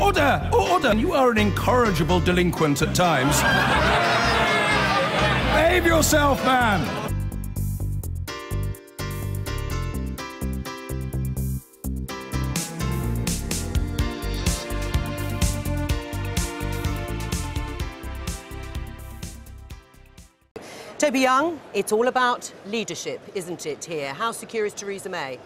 Order! Order! You are an incorrigible delinquent at times. Behave yourself, man! Toby Young, it's all about leadership, isn't it, here? How secure is Theresa May?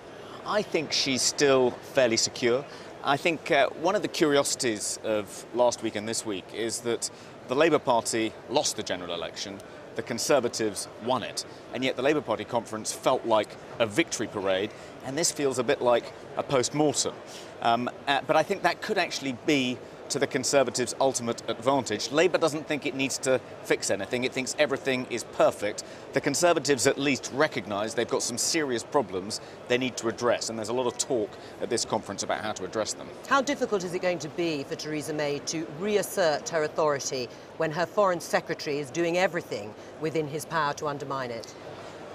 I think she's still fairly secure. I think one of the curiosities of last week and this week is that the Labour Party lost the general election, the Conservatives won it, and yet the Labour Party conference felt like a victory parade, and this feels a bit like a post-mortem. But I think that could actually be to the Conservatives' ultimate advantage. Labour doesn't think it needs to fix anything. It thinks everything is perfect. The Conservatives at least recognise they've got some serious problems they need to address, and there's a lot of talk at this conference about how to address them. How difficult is it going to be for Theresa May to reassert her authority when her Foreign Secretary is doing everything within his power to undermine it?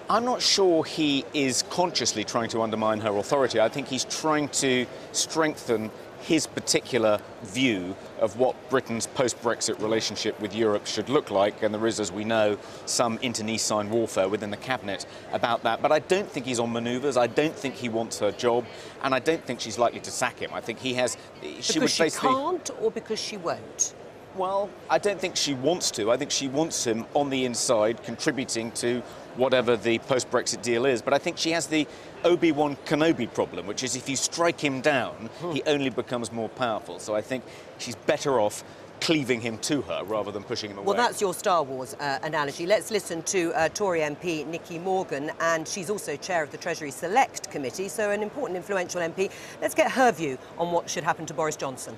I'm not sure he is consciously trying to undermine her authority. I think he's trying to strengthen his particular view of what Britain's post-Brexit relationship with Europe should look like, and there is, as we know, some internecine warfare within the cabinet about that. But I don't think he's on manoeuvres. I don't think he wants her job, and I don't think she's likely to sack him. I think he has... Because she can't, or because she won't? Well, I don't think she wants to. I think she wants him on the inside, contributing to whatever the post-Brexit deal is. But I think she has the Obi-Wan Kenobi problem, which is if you strike him down, he only becomes more powerful. So I think she's better off cleaving him to her rather than pushing him away. Well, that's your Star Wars analogy. Let's listen to Tory MP Nicky Morgan, and she's also chair of the Treasury Select Committee, so an important, influential MP. Let's get her view on what should happen to Boris Johnson.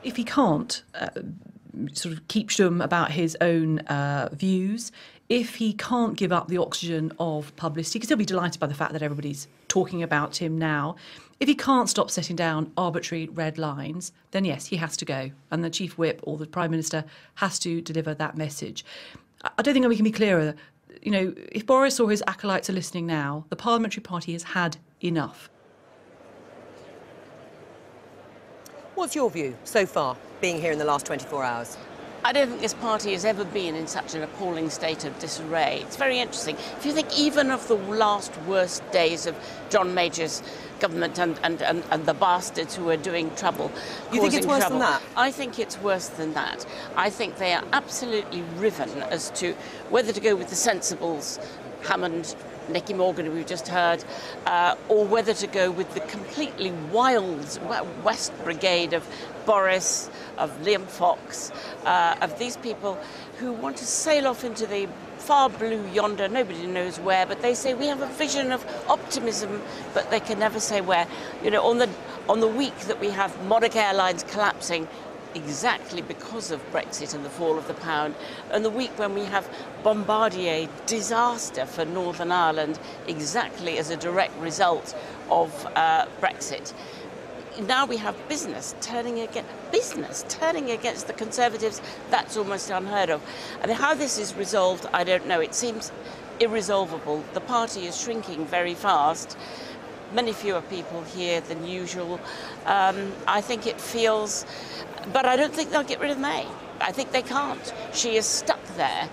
If he can't sort of keep stum about his own views, if he can't give up the oxygen of publicity, because he'll be delighted by the fact that everybody's talking about him now, if he can't stop setting down arbitrary red lines, then yes, he has to go. And the Chief Whip or the Prime Minister has to deliver that message. I don't think we can be clearer. You know, if Boris or his acolytes are listening now, the Parliamentary Party has had enough. What's your view so far, being here in the last 24 hours? I don't think this party has ever been in such an appalling state of disarray. It's very interesting. If you think even of the last worst days of John Major's government and the bastards who are doing trouble, you think it's worse than that? I think it's worse than that. I think they are absolutely riven as to whether to go with the sensibles, Hammond, Nicky Morgan, who we've just heard, or whether to go with the completely wild West Brigade of Boris, of Liam Fox, of these people who want to sail off into the far blue yonder, nobody knows where, but they say we have a vision of optimism, but they can never say where. You know, on the week that we have Monarch Airlines collapsing, exactly because of Brexit and the fall of the pound, and the week when we have Bombardier disaster for Northern Ireland, exactly as a direct result of Brexit. Now we have business turning against the Conservatives. That's almost unheard of. And how this is resolved, I don't know. It seems irresolvable. The party is shrinking very fast. Many fewer people here than usual. I think it feels... But I don't think they'll get rid of May. I think they can't. She is stuck there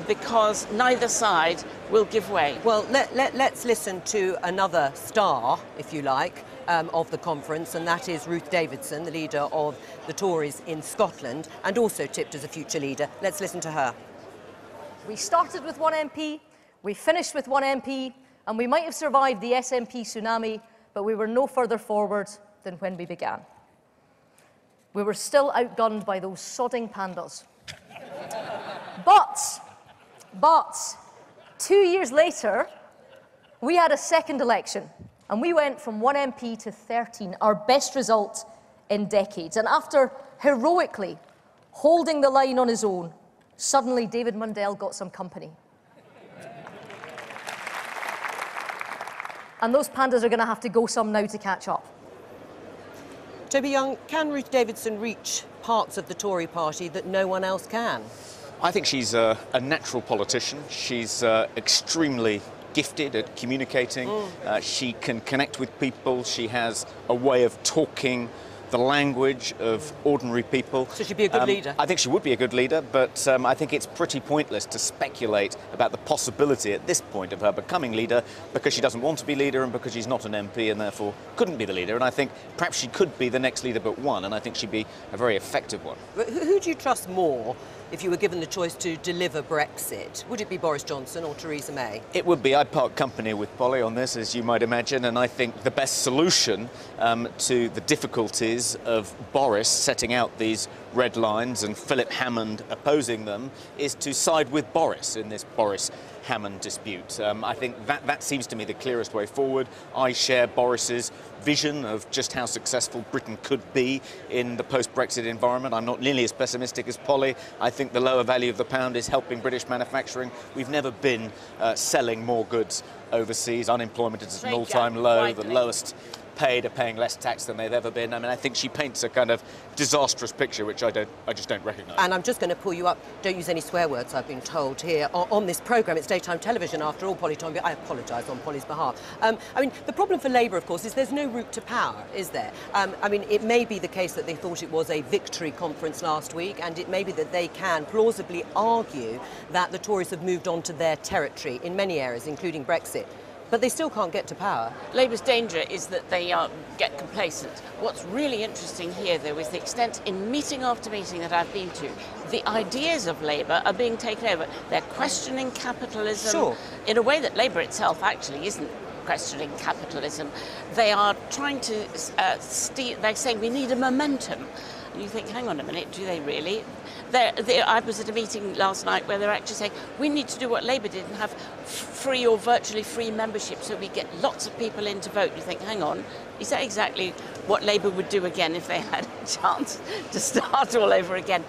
because neither side will give way. Well, let's listen to another star, if you like, of the conference, and that is Ruth Davidson, the leader of the Tories in Scotland, and also tipped as a future leader. Let's listen to her. We started with one MP, we finished with one MP, and we might have survived the SNP tsunami, but we were no further forward than when we began. We were still outgunned by those sodding pandas. But 2 years later, we had a second election, and we went from 1 MP to 13, our best result in decades. And after heroically holding the line on his own, suddenly David Mundell got some company. And those pandas are going to have to go some now to catch up. Toby Young, can Ruth Davidson reach parts of the Tory party that no one else can? I think she's a natural politician. She's extremely gifted at communicating. She can connect with people. She has a way of talking the language of ordinary people. So she'd be a good leader? I think she would be a good leader, but I think it's pretty pointless to speculate about the possibility at this point of her becoming leader, because she doesn't want to be leader and because she's not an MP and therefore couldn't be the leader. And I think perhaps she could be the next leader but one, and I think she'd be a very effective one. But who do you trust more if you were given the choice to deliver Brexit? Would it be Boris Johnson or Theresa May? It would be. I'd part company with Polly on this, as you might imagine, and I think the best solution to the difficulties of Boris setting out these red lines and Philip Hammond opposing them is to side with Boris in this Boris-Hammond dispute. I think that seems to me the clearest way forward. I share Boris's vision of just how successful Britain could be in the post-Brexit environment. I'm not nearly as pessimistic as Polly. I think the lower value of the pound is helping British manufacturing. We've never been selling more goods overseas. Unemployment is at an all-time low. The lowest paid are paying less tax than they've ever been. I mean, I think she paints a kind of disastrous picture, which I just don't recognise. And I'm just going to pull you up. Don't use any swear words, I've been told here on this programme. It's daytime television, after all, Polly Toynbee. I apologise on Polly's behalf. I mean, the problem for Labour, of course, is there's no route to power, is there? I mean, it may be the case that they thought it was a victory conference last week, and it may be that they can plausibly argue that the Tories have moved on to their territory in many areas, including Brexit. But they still can't get to power. Labour's danger is that they get complacent. What's really interesting here, though, is the extent in meeting after meeting that I've been to, the ideas of Labour are being taken over. They're questioning capitalism in a way that Labour itself actually isn't questioning capitalism. They are trying to they're saying we need a momentum. And you think, hang on a minute, do they really? I was at a meeting last night where they're actually saying we need to do what Labour did and have free or virtually free membership so we get lots of people in to vote. You think, hang on, is that exactly what Labour would do again if they had a chance to start all over again?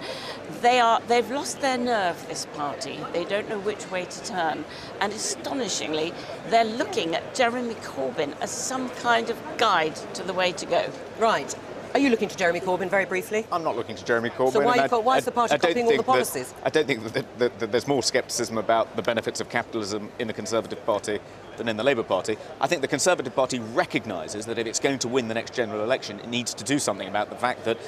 They've lost their nerve, this party. They don't know which way to turn. And astonishingly, they're looking at Jeremy Corbyn as some kind of guide to the way to go. Right. Are you looking to Jeremy Corbyn, very briefly? I'm not looking to Jeremy Corbyn. So why is the party copying all the policies? I don't think that there's more scepticism about the benefits of capitalism in the Conservative Party than in the Labour Party. I think the Conservative Party recognises that if it's going to win the next general election, it needs to do something about the fact that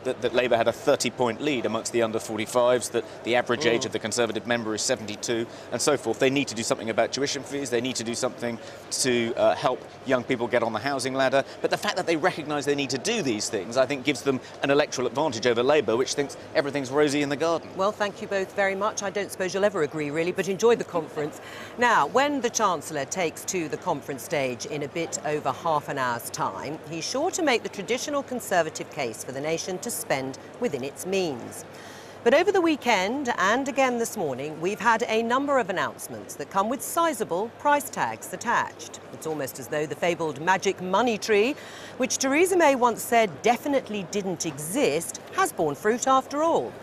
that Labour had a 30-point lead amongst the under-45s, that the average age of the Conservative member is 72, and so forth. They need to do something about tuition fees. They need to do something to help young people get on the housing ladder. But the fact that they recognise they need to do these things, I think, gives them an electoral advantage over Labour, which thinks everything's rosy in the garden. Well, thank you both very much. I don't suppose you'll ever agree, really, but enjoy the conference. Now, when the Chancellor takes to the conference stage in a bit over half an hour's time, he's sure to make the traditional Conservative case for the nation to spend within its means. But over the weekend and again this morning, we've had a number of announcements that come with sizable price tags attached. It's almost as though the fabled magic money tree, which Theresa May once said definitely didn't exist, has borne fruit after all.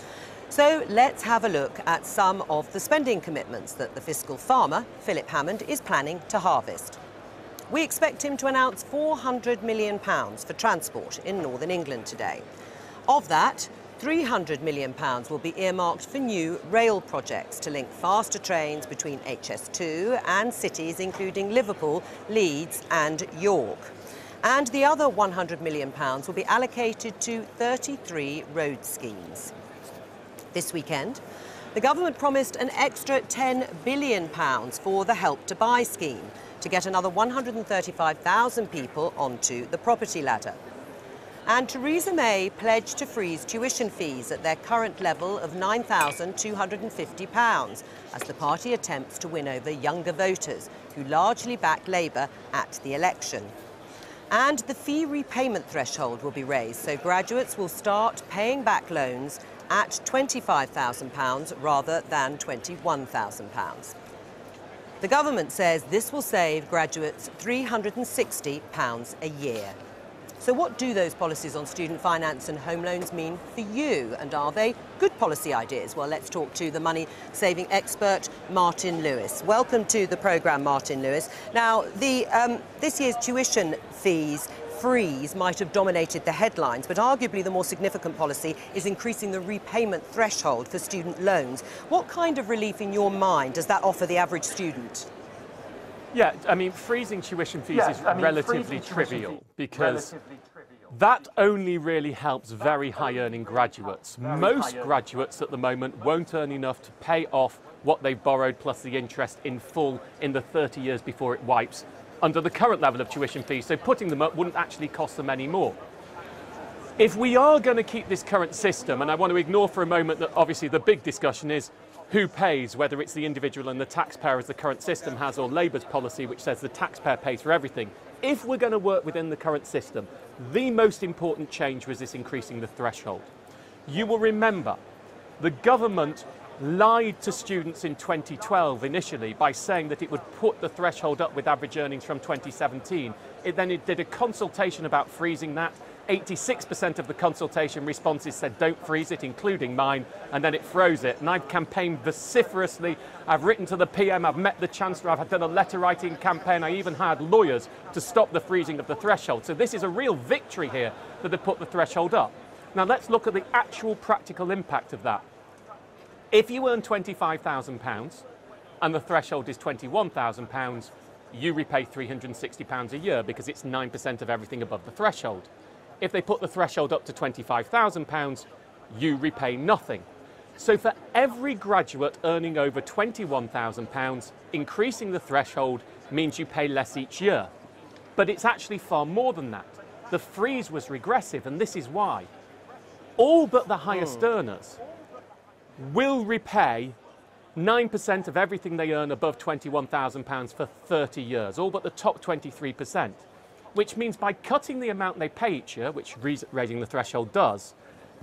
So let's have a look at some of the spending commitments that the fiscal farmer, Philip Hammond, is planning to harvest. We expect him to announce £400 million for transport in Northern England today. Of that, £300 million will be earmarked for new rail projects to link faster trains between HS2 and cities including Liverpool, Leeds and York. And the other £100 million will be allocated to 33 road schemes. This weekend, the government promised an extra £10 billion for the Help to Buy scheme to get another 135,000 people onto the property ladder. And Theresa May pledged to freeze tuition fees at their current level of £9,250 as the party attempts to win over younger voters who largely backed Labour at the election. And the fee repayment threshold will be raised, so graduates will start paying back loans at £25,000 rather than £21,000. The government says this will save graduates £360 a year. So what do those policies on student finance and home loans mean for you? And are they good policy ideas? Well, let's talk to the money-saving expert, Martin Lewis. Welcome to the programme, Martin Lewis. Now, this year's tuition fees freeze might have dominated the headlines, but arguably the more significant policy is increasing the repayment threshold for student loans. What kind of relief in your mind does that offer the average student? Yeah, I mean, freezing tuition fees is relatively trivial because That only really helps very high-earning graduates. Most graduates at the moment won't earn enough to pay off what they've borrowed plus the interest in full in the 30 years before it wipes under the current level of tuition fees, so putting them up wouldn't actually cost them any more. If we are going to keep this current system, and I want to ignore for a moment that obviously the big discussion is who pays, whether it's the individual and the taxpayer as the current system has, or Labour's policy which says the taxpayer pays for everything. If we're going to work within the current system, the most important change was this increasing the threshold. You will remember the government lied to students in 2012 initially by saying that it would put the threshold up with average earnings from 2017. It did a consultation about freezing that. 86% of the consultation responses said don't freeze it, including mine, and then it froze it. And I've campaigned vociferously. I've written to the PM, I've met the Chancellor, I've done a letter writing campaign, I even hired lawyers to stop the freezing of the threshold. So this is a real victory here that they put the threshold up. Now let's look at the actual practical impact of that. If you earn £25,000 and the threshold is £21,000, you repay £360 a year because it's 9% of everything above the threshold. If they put the threshold up to £25,000, you repay nothing. So for every graduate earning over £21,000, increasing the threshold means you pay less each year. But it's actually far more than that. The freeze was regressive, and this is why. All but the highest earners will repay 9% of everything they earn above £21,000 for 30 years, all but the top 23%. Which means by cutting the amount they pay each year, which raising the threshold does,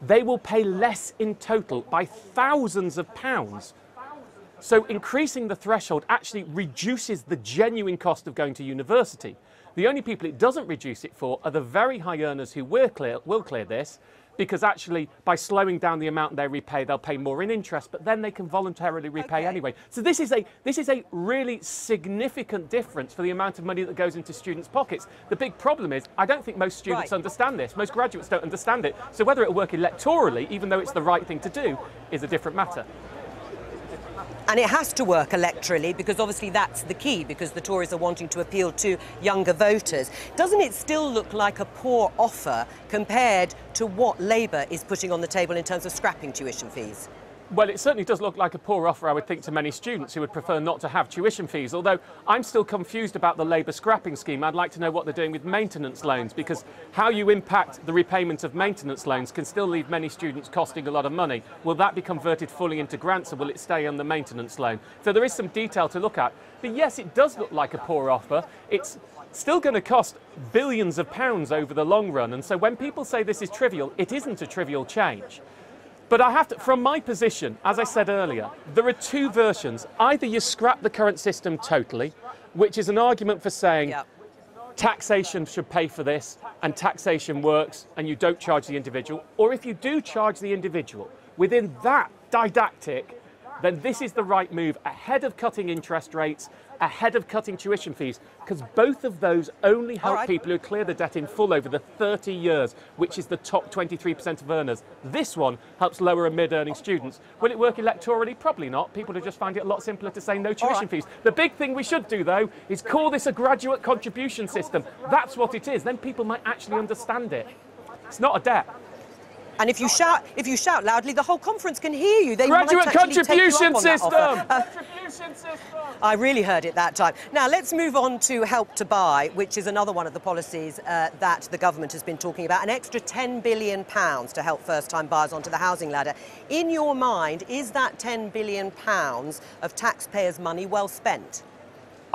they will pay less in total by thousands of pounds. So increasing the threshold actually reduces the genuine cost of going to university. The only people it doesn't reduce it for are the very high earners who will clear this, because actually by slowing down the amount they repay, they'll pay more in interest, but then they can voluntarily repay anyway. So this is a really significant difference for the amount of money that goes into students' pockets. The big problem is I don't think most students understand this. Most graduates don't understand it. So whether it will work electorally, even though it's the right thing to do, is a different matter. And it has to work electorally because obviously that's the key, because the Tories are wanting to appeal to younger voters. Doesn't it still look like a poor offer compared to what Labour is putting on the table in terms of scrapping tuition fees? Well, it certainly does look like a poor offer, I would think, to many students who would prefer not to have tuition fees, although I'm still confused about the Labour scrapping scheme. I'd like to know what they're doing with maintenance loans, because how you impact the repayment of maintenance loans can still leave many students costing a lot of money. Will that be converted fully into grants, or will it stay on the maintenance loan? So there is some detail to look at. But yes, it does look like a poor offer. It's still going to cost billions of pounds over the long run, and so when people say this is trivial, it isn't a trivial change. But I have to, from my position, as I said earlier, there are two versions. Either you scrap the current system totally, which is an argument for saying taxation should pay for this and taxation works and you don't charge the individual, or if you do charge the individual within that didactic, then this is the right move ahead of cutting interest rates, ahead of cutting tuition fees, because both of those only help people who clear the debt in full over the 30 years, which is the top 23% of earners. This one helps lower and mid-earning students. Will it work electorally? Probably not. People will just find it a lot simpler to say no tuition fees. The big thing we should do, though, is call this a graduate contribution system. That's what it is. Then people might actually understand it. It's not a debt. And if you shout loudly, the whole conference can hear you. They graduate might actually contribution take you up on that offer. Contribution system! I really heard it that time. Now, let's move on to Help to Buy, which is another one of the policies that the government has been talking about. An extra £10 billion to help first-time buyers onto the housing ladder. In your mind, is that £10 billion of taxpayers' money well spent?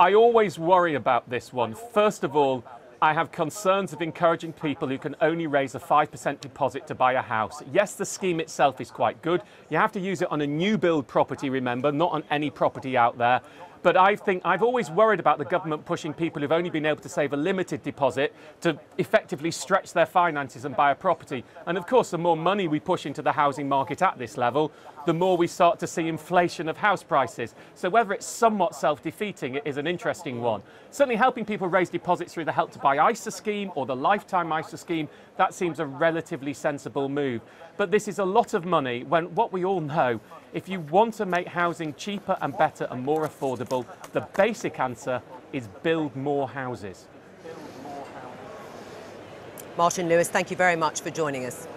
I always worry about this one. First of all, I have concerns of encouraging people who can only raise a 5% deposit to buy a house. Yes, the scheme itself is quite good. You have to use it on a new build property, remember, not on any property out there. But I've always worried about the government pushing people who've only been able to save a limited deposit to effectively stretch their finances and buy a property. And of course, the more money we push into the housing market at this level, the more we start to see inflation of house prices. So whether it's somewhat self-defeating, it is an interesting one. Certainly helping people raise deposits through the Help to Buy ISA scheme or the Lifetime ISA scheme, that seems a relatively sensible move. But this is a lot of money when what we all know, if you want to make housing cheaper and better and more affordable, the basic answer is build more houses. Martin Lewis, thank you very much for joining us.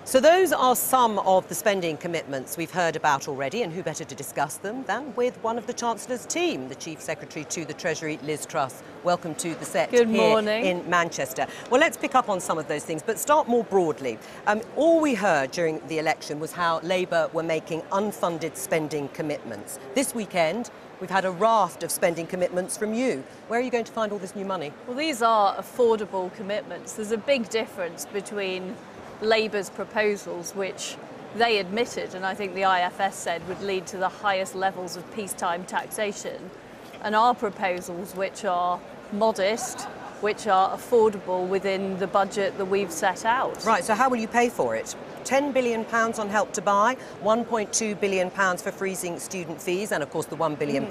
So those are some of the spending commitments we've heard about already, and who better to discuss them than with one of the Chancellor's team, the Chief Secretary to the Treasury, Liz Truss. Welcome to the set Good here morning. in Manchester. Well, let's pick up on some of those things, but start more broadly. All we heard during the election was how Labour were making unfunded spending commitments. This weekend, we've had a raft of spending commitments from you. Where are you going to find all this new money? Well, these are affordable commitments. There's a big difference between Labour's proposals, which they admitted, and I think the IFS said would lead to the highest levels of peacetime taxation, and our proposals, which are modest, which are affordable within the budget that we've set out. Right, so how will you pay for it? £10 billion on Help to Buy, £1.2 billion for freezing student fees, and of course the £1 billion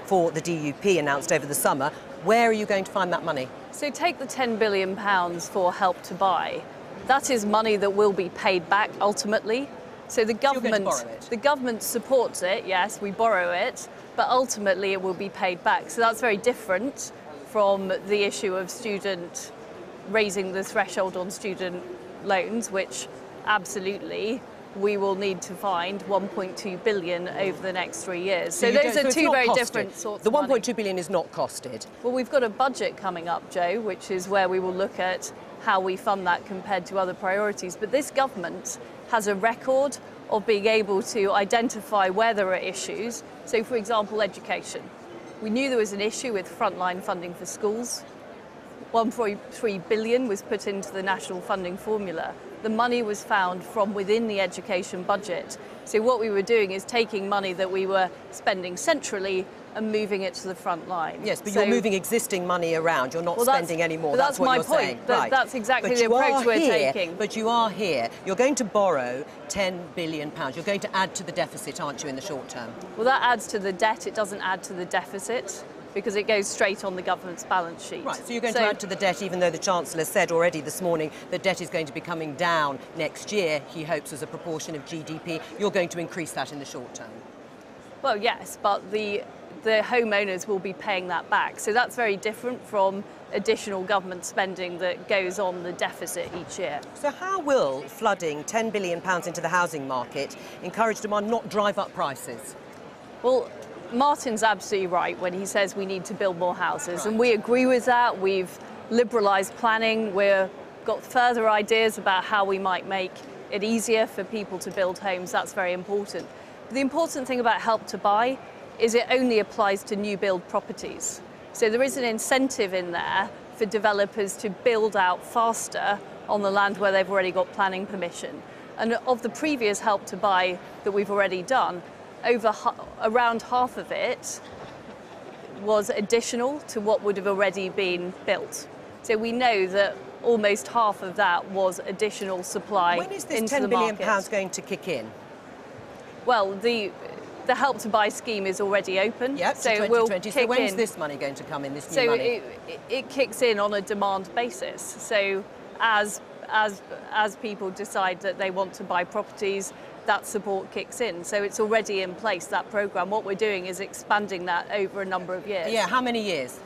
for the DUP announced over the summer. Where are you going to find that money? So take the £10 billion for Help to Buy. That is money that will be paid back ultimately. So the government, the government supports it, yes, we borrow it, but ultimately it will be paid back. So that's very different from the issue of raising the threshold on student loans, which absolutely we will need to find 1.2 billion over the next 3 years. So those are two very different sorts of money. The 1.2 billion is not costed. Well, we've got a budget coming up, Joe, which is where we will look at how we fund that compared to other priorities. But this government has a record of being able to identify where there are issues. So, for example, education. We knew there was an issue with frontline funding for schools. 1.3 billion was put into the national funding formula. The money was found from within the education budget. So what we were doing is taking money that we were spending centrally and moving it to the front line. Yes, but you're moving existing money around. You're not spending any more. That's what my you're point. saying. Right. That's exactly the approach we're taking. But you are here. You're going to borrow £10 billion. You're going to add to the deficit, aren't you, in the short term? Well, that adds to the debt. It doesn't add to the deficit, because it goes straight on the government's balance sheet. Right, so you're going to add to the debt, even though the Chancellor said already this morning that debt is going to be coming down next year, he hopes, as a proportion of GDP. You're going to increase that in the short term. Well, yes, but the homeowners will be paying that back. So that's very different from additional government spending that goes on the deficit each year. So how will flooding £10 billion into the housing market encourage demand, not drive up prices? Well, Martin's absolutely right when he says we need to build more houses, right. And we agree with that. We've liberalised planning. We've got further ideas about how we might make it easier for people to build homes. That's very important. But the important thing about Help to Buy is it only applies to new build properties. So there is an incentive in there for developers to build out faster on the land where they've already got planning permission. And of the previous Help to Buy that we've already done, around half of it was additional to what would have already been built. So we know that almost half of that was additional supply into the market. When is this £10 billion going to kick in? Well, the Help to Buy scheme is already open. Yep, so 2020. So when's in. this money going to come in, this new money? So it kicks in on a demand basis. So as people decide that they want to buy properties, that support kicks in. So it's already in place, that programme. What we're doing is expanding that over a number of years. Yeah, how many years?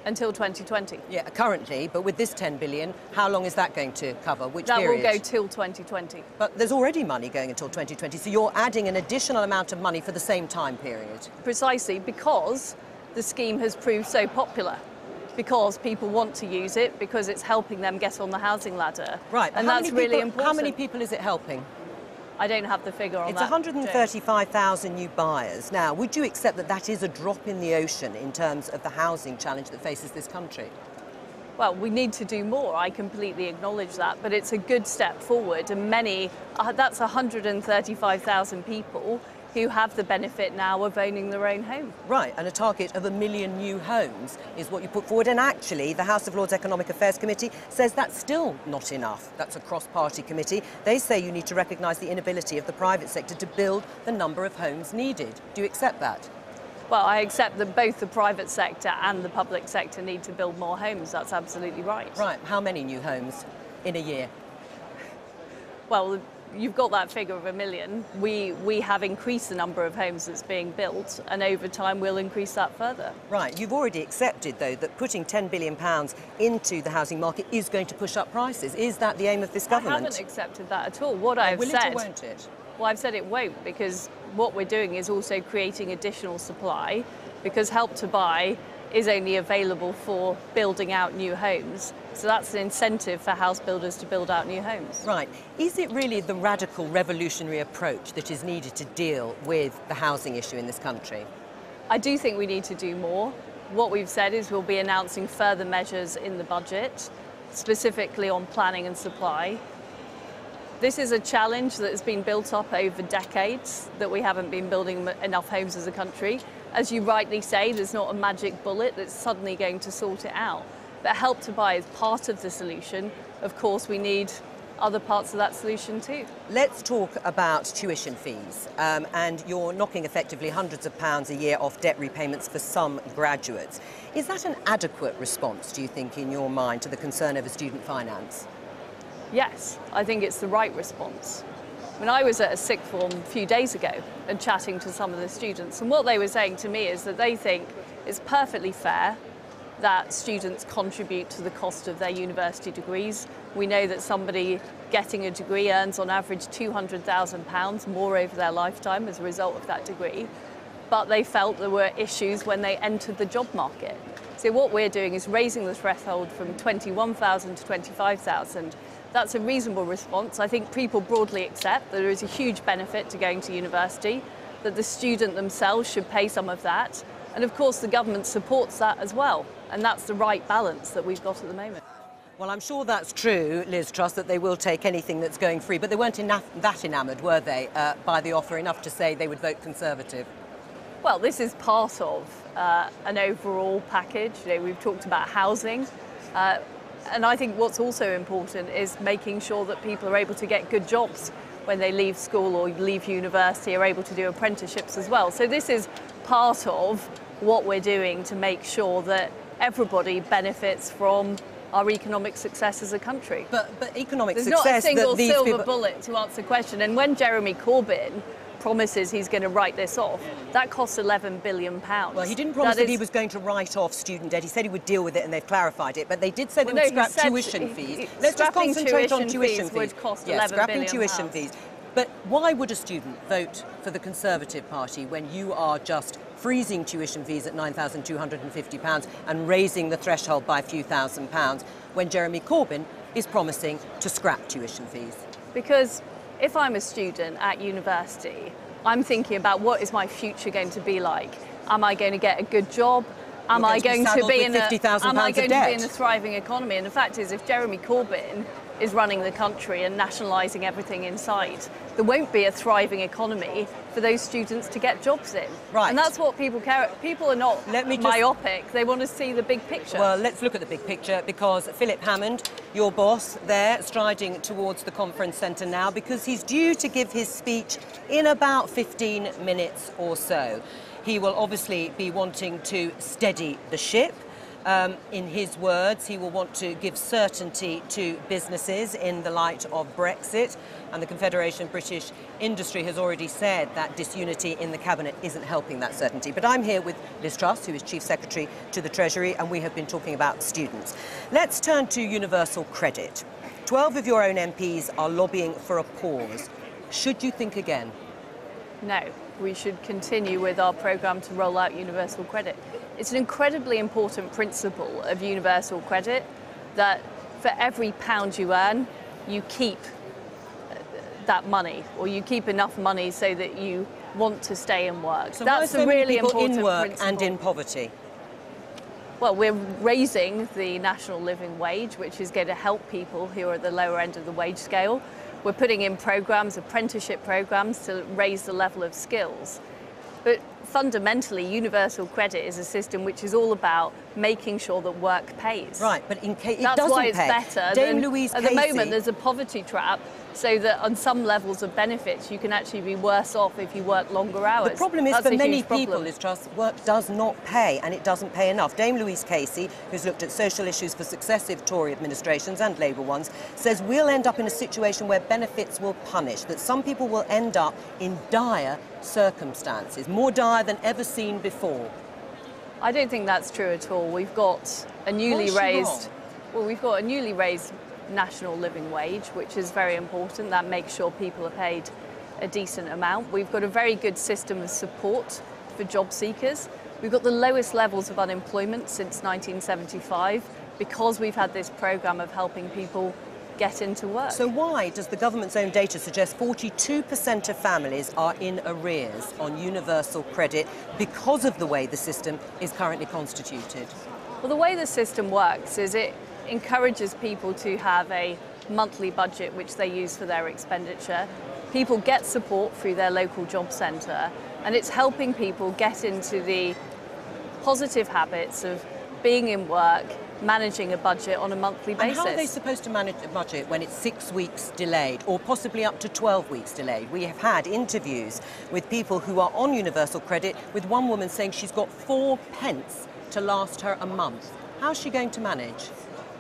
Until 2020. Yeah, currently, but with this 10 billion, how long is that going to cover? Which that period? will go till 2020. But there's already money going until 2020, so you're adding an additional amount of money for the same time period. Precisely, because the scheme has proved so popular. Because people want to use it, because it's helping them get on the housing ladder. Right, and that's really important. How many people is it helping? I don't have the figure on that. It's 135,000 new buyers. Now, would you accept that that is a drop in the ocean in terms of the housing challenge that faces this country? Well, we need to do more. I completely acknowledge that, but it's a good step forward. And that's 135,000 people who have the benefit now of owning their own home. Right, and a target of 1 million new homes is what you put forward. And actually, the House of Lords Economic Affairs Committee says that's still not enough. That's a cross-party committee. They say you need to recognise the inability of the private sector to build the number of homes needed. Do you accept that? Well, I accept that both the private sector and the public sector need to build more homes. That's absolutely right. Right, how many new homes in a year? Well, you've got that figure of 1 million. We have increased the number of homes that's being built, and over time we'll increase that further. Right, you've already accepted, though, that putting £10 billion into the housing market is going to push up prices. Is that the aim of this government? I haven't accepted that at all. What I've said... Will it or won't it? Well, I've said it won't, because what we're doing is also creating additional supply, because Help to Buy is only available for building out new homes. So that's an incentive for house builders to build out new homes. Right. Is it really the radical revolutionary approach that is needed to deal with the housing issue in this country? I do think we need to do more. What we've said is we'll be announcing further measures in the budget, specifically on planning and supply. This is a challenge that has been built up over decades, that we haven't been building enough homes as a country. As you rightly say, there's not a magic bullet that's suddenly going to sort it out. But Help to Buy is part of the solution. Of course, we need other parts of that solution too. Let's talk about tuition fees. And you're knocking effectively hundreds of pounds a year off debt repayments for some graduates. Is that an adequate response, do you think, in your mind, to the concern over student finance? Yes, I think it's the right response. When I was at a sixth form a few days ago and chatting to some of the students, and what they were saying to me is that they think it's perfectly fair that students contribute to the cost of their university degrees. We know that somebody getting a degree earns on average £200,000 more over their lifetime as a result of that degree, but they felt there were issues when they entered the job market. So what we're doing is raising the threshold from 21,000 to 25,000. That's a reasonable response. I think people broadly accept that there is a huge benefit to going to university, that the student themselves should pay some of that. And of course, the government supports that as well. And that's the right balance that we've got at the moment. Well, I'm sure that's true, Liz Truss, that they will take anything that's going free. But they weren't that enamoured, were they, by the offer, enough to say they would vote Conservative? Well, this is part of an overall package. You know, we've talked about housing. And I think what's also important is making sure that people are able to get good jobs when they leave school or leave university, are able to do apprenticeships as well. So this is part of what we're doing to make sure that everybody benefits from our economic success as a country. But economic There's success... not a single silver people... bullet to answer the question. And when Jeremy Corbyn promises he's going to write this off, that costs £11 billion. Well, he didn't promise that he was going to write off student debt. He said he would deal with it, and they've clarified it. But they did say they would scrap tuition fees. Let's just concentrate on tuition fees. Would cost scrapping £11 billion. Tuition fees. But why would a student vote for the Conservative Party when you are just freezing tuition fees at £9,250 and raising the threshold by a few £1,000s when Jeremy Corbyn is promising to scrap tuition fees? Because if I'm a student at university, I'm thinking about what is my future going to be like. Am I going to get a good job? Am I going to be in a thriving economy? And the fact is, if Jeremy Corbyn is running the country and nationalising everything inside, there won't be a thriving economy for those students to get jobs in. Right. And that's what people care about. People are not myopic. They want to see the big picture. Well, let's look at the big picture, because Philip Hammond, your boss there, striding towards the conference centre now, because he's due to give his speech in about 15 minutes or so. He will obviously be wanting to steady the ship. In his words, he will want to give certainty to businesses in the light of Brexit. And the Confederation of British Industry has already said that disunity in the Cabinet isn't helping that certainty. But I'm here with Liz Truss, who is Chief Secretary to the Treasury, and we have been talking about students. Let's turn to universal credit. 12 of your own MPs are lobbying for a pause. Should you think again? No, we should continue with our programme to roll out universal credit. It's an incredibly important principle of universal credit that for every pound you earn, you keep that money, or you keep enough money so that you want to stay and work. So that's a really important in work principle. And in poverty? Well, we're raising the national living wage, which is going to help people who are at the lower end of the wage scale. We're putting in programmes, apprenticeship programmes, to raise the level of skills. But fundamentally, universal credit is a system which is all about making sure that work pays. Right, but in case it That's doesn't why it's pay. better. Dame Than, Louise at Casey, the moment, there's a poverty trap, so that on some levels of benefits, you can actually be worse off if you work longer hours. the problem is That's for a many huge problem. people, Liz Truss, work does not pay, and it doesn't pay enough. Dame Louise Casey, who's looked at social issues for successive Tory administrations and Labour ones, says we'll end up in a situation where benefits will punish, that some people will end up in dire circumstances, more dire than ever seen before. I don't think that's true at all. We've got a newly raised, we've got a newly raised national living wage, which is very important. That makes sure people are paid a decent amount. We've got a very good system of support for job seekers. We've got the lowest levels of unemployment since 1975 because we've had this programme of helping people get into work. So why does the government's own data suggest 42% of families are in arrears on universal credit because of the way the system is currently constituted? Well, the way the system works is it encourages people to have a monthly budget which they use for their expenditure. People get support through their local job centre, and it's helping people get into the positive habits of being in work, managing a budget on a monthly basis. And how are they supposed to manage a budget when it's 6 weeks delayed, or possibly up to 12 weeks delayed? We have had interviews with people who are on universal credit, with one woman saying she's got 4 pence to last her a month. How's she going to manage?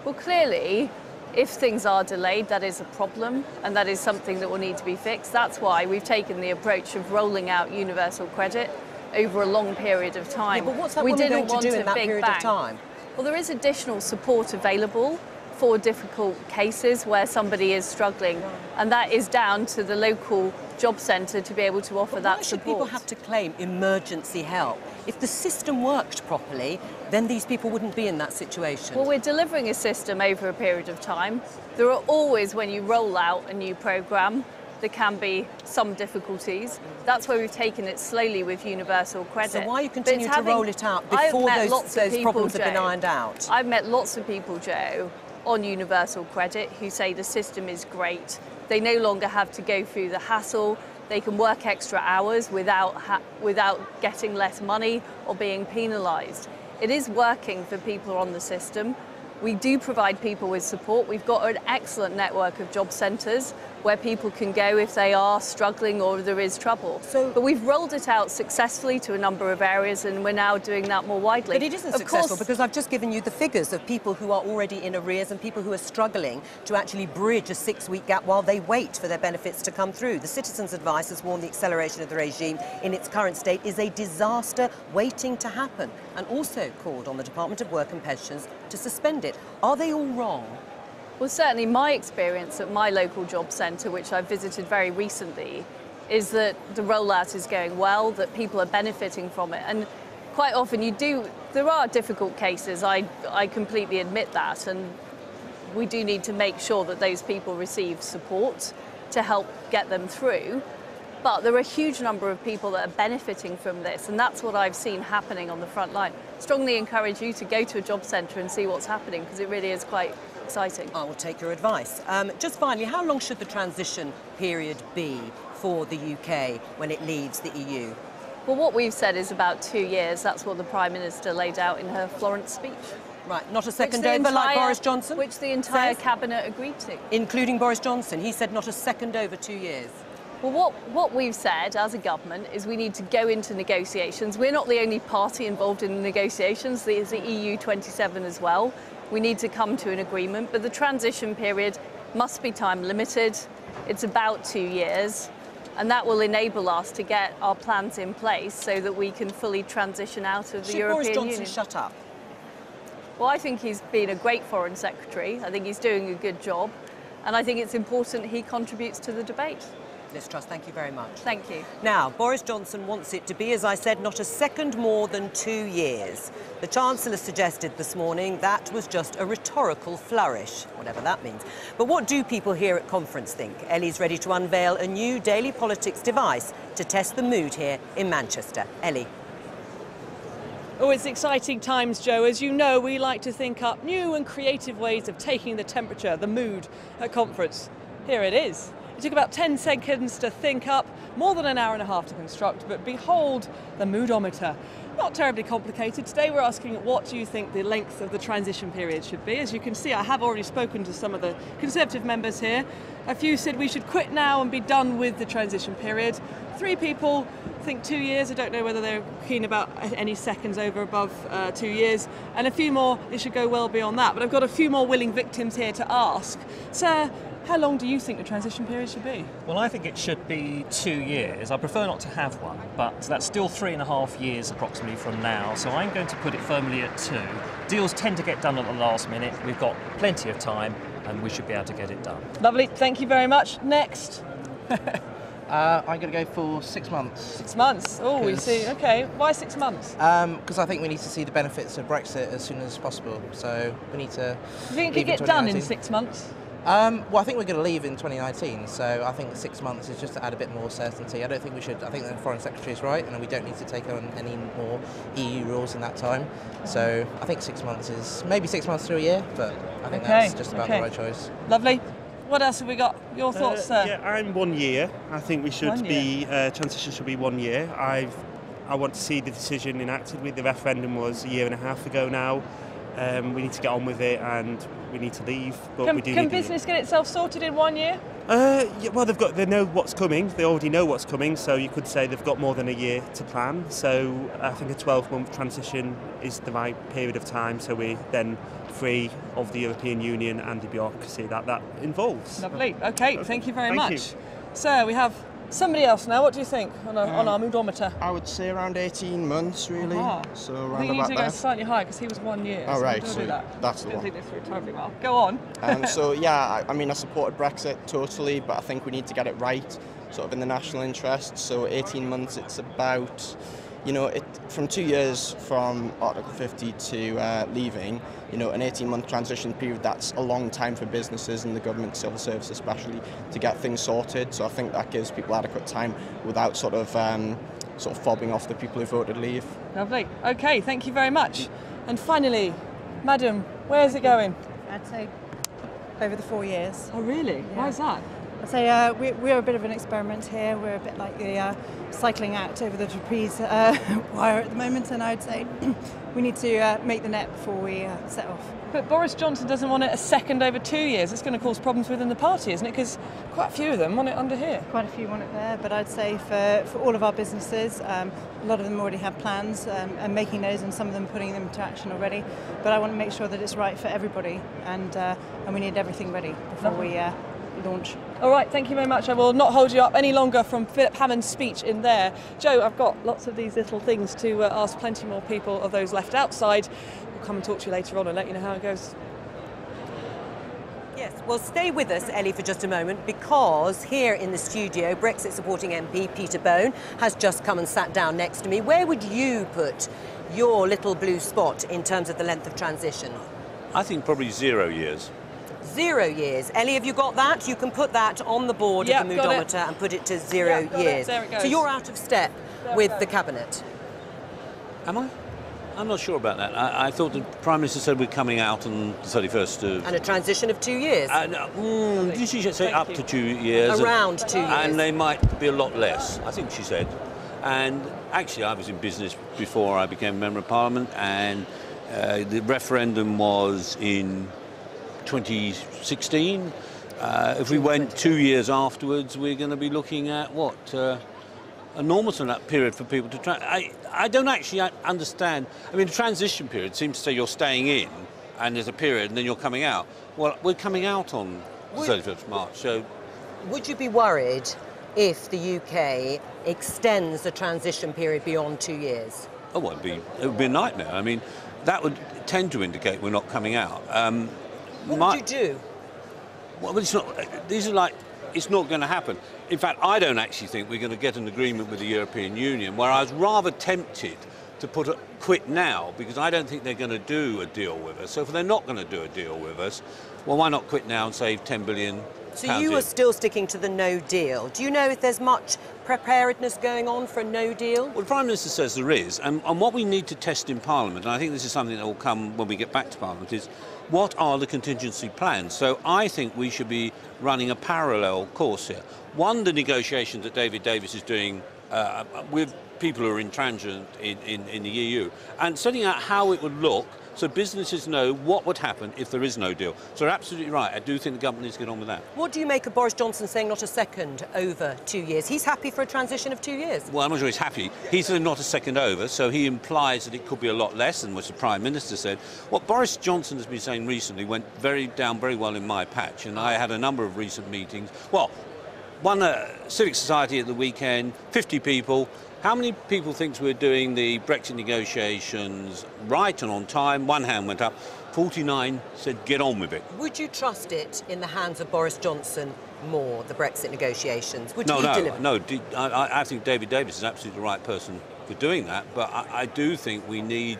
Well, clearly, if things are delayed, that is a problem, and that is something that will need to be fixed. That's why we've taken the approach of rolling out universal credit over a long period of time. Yeah, but what's that woman going to do in that period of time? Well, there is additional support available for difficult cases where somebody is struggling, and that is down to the local job centre to be able to offer that support. Why should people have to claim emergency help? If the system worked properly, then these people wouldn't be in that situation. Well, we're delivering a system over a period of time. There are always, when you roll out a new programme, there can be some difficulties. That's why we've taken it slowly with universal credit. So why are you continuing to roll it out before those problems have been ironed out? I've met lots of people, Joe, on universal credit who say the system is great. They no longer have to go through the hassle. They can work extra hours without getting less money or being penalised. It is working for people on the system. We do provide people with support. We've got an excellent network of job centres where people can go if they are struggling or there is trouble. But we've rolled it out successfully to a number of areas, and we're now doing that more widely. But it isn't successful because I've just given you the figures of people who are already in arrears and people who are struggling to actually bridge a 6-week gap while they wait for their benefits to come through. The Citizens' Advice has warned the acceleration of the regime in its current state is a disaster waiting to happen, and also called on the Department of Work and Pensions to suspend it. Are they all wrong? Well, certainly my experience at my local job centre, which I've visited very recently, is that the rollout is going well, that people are benefiting from it. And quite often there are difficult cases, I completely admit that, and we do need to make sure that those people receive support to help get them through. But there are a huge number of people that are benefiting from this, and that's what I've seen happening on the front line. Strongly encourage you to go to a job centre and see what's happening, because it really is quite exciting. I will take your advice. Just finally, how long should the transition period be for the UK when it leaves the EU? Well, what we've said is about 2 years. That's what the Prime Minister laid out in her Florence speech. Right, not a second over like Boris Johnson? Which the entire Cabinet agreed to. Including Boris Johnson. He said not a second over 2 years. Well, what we've said as a government is we need to go into negotiations. We're not the only party involved in the negotiations. There's the EU 27 as well. We need to come to an agreement, but the transition period must be time limited. It's about 2 years, and that will enable us to get our plans in place so that we can fully transition out of the European Union. Boris Johnson shut up? Well, I think he's been a great Foreign Secretary. I think he's doing a good job, and I think it's important he contributes to the debate. Liz Truss, thank you very much. Thank you. Now, Boris Johnson wants it to be, as I said, not a second more than 2 years. The Chancellor suggested this morning that was just a rhetorical flourish, whatever that means. But what do people here at conference think? Ellie's ready to unveil a new daily politics device to test the mood here in Manchester. Ellie. Oh, it's exciting times, Joe. As you know, we like to think up new and creative ways of taking the temperature, the mood at conference. Here it is. It took about 10 seconds to think up, more than an hour and a half to construct, but behold the moodometer. Not terribly complicated. Today we're asking what do you think the length of the transition period should be. As you can see, I have already spoken to some of the Conservative members here. A few said we should quit now and be done with the transition period. 3 people think 2 years. I don't know whether they're keen about any seconds over above 2 years. And a few more, it should go well beyond that. But I've got a few more willing victims here to ask. Sir, how long do you think the transition period should be? Well, I think it should be 2 years. I prefer not to have one, but that's still 3.5 years approximately from now, so I'm going to put it firmly at 2. Deals tend to get done at the last minute. We've got plenty of time, and we should be able to get it done. Lovely, thank you very much. Next. I'm going to go for 6 months. 6 months? Oh, we see. Okay, why 6 months? Because I think we need to see the benefits of Brexit as soon as possible, so we need to. Do you think it could get done in 6 months? Well, I think we're going to leave in 2019, so I think 6 months is just to add a bit more certainty. I don't think we should. I think the Foreign Secretary is right, and we don't need to take on any more EU rules in that time. So I think 6 months is maybe 6 months to a year, but I think that's just about the right choice. Lovely. What else have we got? Your thoughts, sir? Yeah, I'm 1 year. I think we should be transition should be 1 year. I want to see the decision enacted. With the referendum was a year and a half ago now. We need to get on with it, and we need to leave. But we do. Can business get itself sorted in 1 year? Yeah, well, they know what's coming. They already know what's coming, so you could say they've got more than a year to plan. So I think a 12-month transition is the right period of time. So we're then free of the European Union and the bureaucracy that involves. Lovely. Okay, thank you very much. You. So we have somebody else now. What do you think on our moodometer? I would say around 18 months, really. So around I think you need to about go slightly higher because he was 1 year. Oh, so right. We'll do that. That's the one. I think this through terribly well. Go on. So yeah, I mean, I supported Brexit totally, but I think we need to get it right, sort of in the national interest. So 18 months, it's about, you know, from 2 years from Article 50 to leaving, you know, an 18-month transition period, that's a long time for businesses and the government civil service especially to get things sorted. So I think that gives people adequate time without sort of fobbing off the people who voted leave. Lovely. Okay, thank you very much. And finally, madam, where's it going? I'd say over the 4 years. Oh, really? Yeah. Why is that? I'd say we're a bit of an experiment here. We're a bit like the cycling act over the trapeze wire at the moment, and I'd say we need to make the net before we set off. But Boris Johnson doesn't want it a second over 2 years. It's going to cause problems within the party, isn't it? Because quite a few of them want it under here. Quite a few want it there, but I'd say for all of our businesses, a lot of them already have plans and making those, and some of them putting them into action already. But I want to make sure that it's right for everybody, and we need everything ready before we launch. All right, thank you very much. I will not hold you up any longer from Philip Hammond's speech in there. Joe, I've got lots of these little things to ask plenty more people of those left outside. We'll come and talk to you later on and let you know how it goes. Yes, well, stay with us, Ellie, for just a moment, because here in the studio, Brexit supporting MP Peter Bone has just come and sat down next to me. Where would you put your little blue spot in terms of the length of transition? I think probably 0 years. 0 years. Ellie, have you got that? You can put that on the board of the moodometer and put it to 0 years. There it goes. So you're out of step with the Cabinet. Am I? I'm not sure about that. I thought the Prime Minister said we're coming out on the 31st of... And a transition of 2 years. Did she say up to 2 years? Around 2 years. And they might be a lot less, I think she said. And actually, I was in business before I became a Member of Parliament, and the referendum was in 2016. If we went 2 years afterwards, we're going to be looking at what? Enormous in that period for people to I don't actually understand. I mean, the transition period seems to say you're staying in and there's a period and then you're coming out. Well, we're coming out on the 31st of March, so... Would you be worried if the UK extends the transition period beyond 2 years? Oh, well, it would be a nightmare. I mean, that would tend to indicate we're not coming out. What would you do? Well, it's not... These are like... It's not going to happen. In fact, I don't actually think we're going to get an agreement with the European Union, where I was rather tempted to put a quit now, because I don't think they're going to do a deal with us. So if they're not going to do a deal with us, well, why not quit now and save £10 billion? So you are still sticking to the no deal. Do you know if there's much preparedness going on for a no deal? Well, the Prime Minister says there is, and what we need to test in Parliament, and I think this is something that will come when we get back to Parliament, is what are the contingency plans? So I think we should be running a parallel course here. One, the negotiations that David Davis is doing with people who are intransigent in the EU, and setting out how it would look so businesses know what would happen if there is no deal. So you're absolutely right. I do think the government needs to get on with that. What do you make of Boris Johnson saying not a second over 2 years? He's happy for a transition of 2 years. Well, I'm not sure he's happy. He said not a second over, so he implies that it could be a lot less than what the Prime Minister said. What Boris Johnson has been saying recently went down very well in my patch, and I had a number of recent meetings. Well, one civic society at the weekend, 50 people. How many people think we're doing the Brexit negotiations right and on time? One hand went up. 49 said, get on with it. Would you trust it in the hands of Boris Johnson more, the Brexit negotiations? Would he deliver? No. I think David Davis is absolutely the right person for doing that, but I do think we need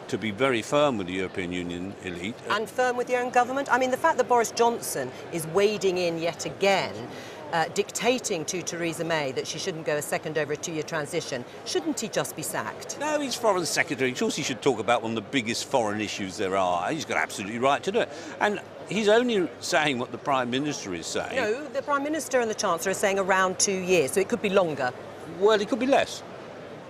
to be very firm with the European Union elite. And firm with your own government? I mean, the fact that Boris Johnson is wading in yet again, dictating to Theresa May that she shouldn't go a second over a 2-year transition, shouldn't he just be sacked? No, he's Foreign Secretary. Of course he should talk about one of the biggest foreign issues there are. He's got absolutely right to do it. And he's only saying what the Prime Minister is saying. No, the Prime Minister and the Chancellor are saying around 2 years, so it could be longer. Well, it could be less.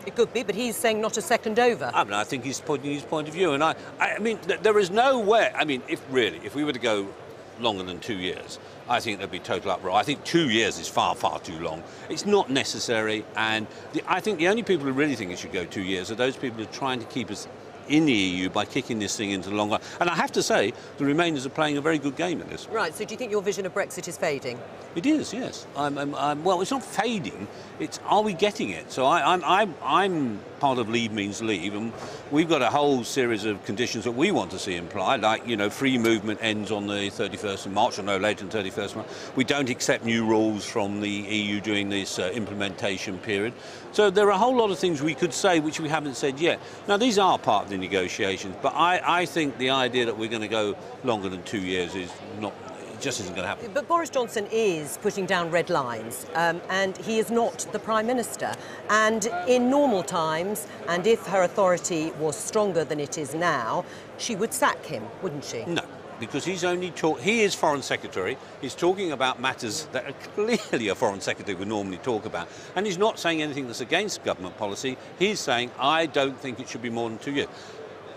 It could be, but he's saying not a second over. I mean, I think he's putting his point of view, and I mean, there is no way. I mean, if we were to go longer than 2 years, I think there'd be total uproar. I think 2 years is far, far too long. It's not necessary, and I think the only people who really think it should go 2 years are those people who are trying to keep us in the EU by kicking this thing into the long run. And I have to say, the Remainers are playing a very good game at this. Right, so do you think your vision of Brexit is fading? It is, yes. Well, it's not fading. It's, are we getting it? So I'm part of Leave Means Leave, and we've got a whole series of conditions that we want to see implied, like, you know, free movement ends on the 31st of March, or no later than 31st of March. We don't accept new rules from the EU during this implementation period. So there are a whole lot of things we could say which we haven't said yet. Now, these are part of the negotiations, but I think the idea that we're going to go longer than 2 years is not, it just isn't going to happen. But Boris Johnson is putting down red lines, and he is not the Prime Minister. And in normal times, and if her authority was stronger than it is now, she would sack him, wouldn't she? No. Because he is Foreign Secretary, he's talking about matters that are clearly a Foreign Secretary would normally talk about, and he's not saying anything that's against government policy. He's saying, I don't think it should be more than 2 years.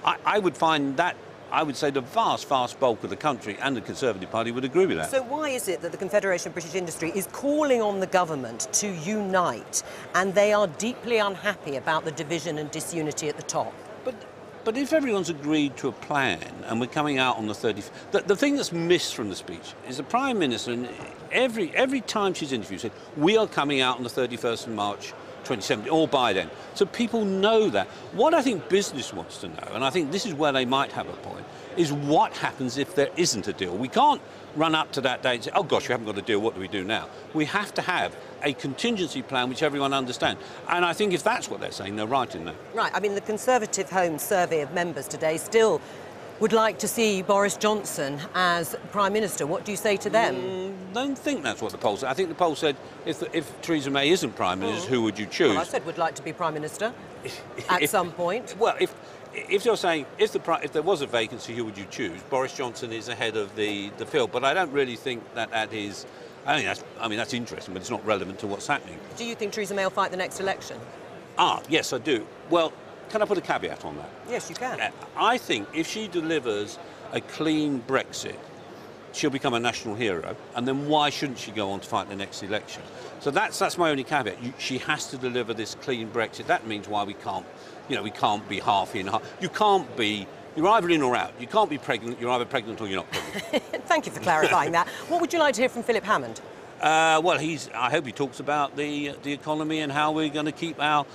I would find that, I would say the vast bulk of the country and the Conservative Party would agree with that. So why is it that the Confederation of British Industry is calling on the government to unite, and they are deeply unhappy about the division and disunity at the top? But if everyone's agreed to a plan and we're coming out on the 30th... The thing that's missed from the speech is the Prime Minister, and every time she's interviewed, said, we are coming out on the 31st of March 2017, or by then. So people know that. What I think business wants to know, and I think this is where they might have a point, is what happens if there isn't a deal. We can't run up to that date and say, oh gosh, we haven't got a deal, what do we do now? We have to have a contingency plan which everyone understands. And I think if that's what they're saying, they're right in that. Right, I mean, the Conservative Home survey of members today still would like to see Boris Johnson as Prime Minister. What do you say to them? Don't think that's what the poll said. I think the poll said if Theresa May isn't Prime Minister, who would you choose? Well, I said would like to be Prime Minister at some point. Well, if you're saying if there was a vacancy, who would you choose? Boris Johnson is ahead of the field, but I don't really think that is. I mean that's interesting, but it's not relevant to what's happening. Do you think Theresa May will fight the next election? Yes, I do. Well, can I put a caveat on that? Yes, you can. I think if she delivers a clean Brexit, she'll become a national hero, and then why shouldn't she go on to fight the next election? So that's my only caveat. She has to deliver this clean Brexit. That means why we can't, we can't be half in, half. You can't be. You're either in or out. You can't be pregnant. You're either pregnant or you're not pregnant. Thank you for clarifying that. What would you like to hear from Philip Hammond? Well, I hope he talks about the economy and how we're going to keep our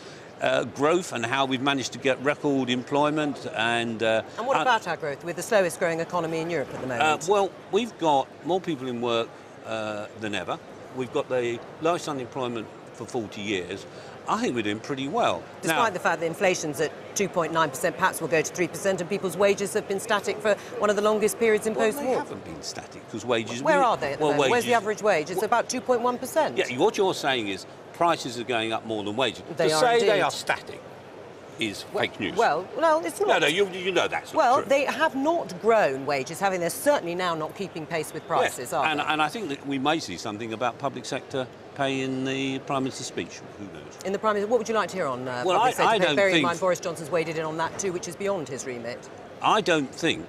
growth and how we've managed to get record employment. And what about our growth? We're the slowest growing economy in Europe at the moment. Well, we've got more people in work than ever. We've got the lowest unemployment for 40 years. I think we're doing pretty well. Despite the fact that inflation's at 2.9%, perhaps will go to 3%, and people's wages have been static for one of the longest periods in post-war. They haven't been static, because wages... Where are they at the moment? Where's the average wage? It's about 2.1%. Yeah, what you're saying is prices are going up more than wages. They to are say indeed. they are static is fake news. Well, it's not. No, you know that's not Well, true. they have not grown wages, having they're certainly now not keeping pace with prices, Yeah. are they? And I think that we may see something about public sector pay in the Prime Minister's speech. Who knows? In the Prime Minister, what would you like to hear on Well, public sector I pay? don't Bearing in think- mind Boris Johnson's waded in on that too, which is beyond his remit. I don't think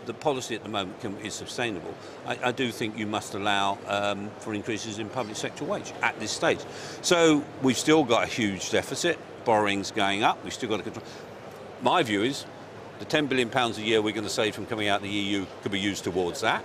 the policy at the moment is sustainable. I do think you must allow for increases in public sector wage at this stage. So we've still got a huge deficit, borrowing's going up, we've still got to control. My view is the £10 billion a year we're going to save from coming out of the EU could be used towards that.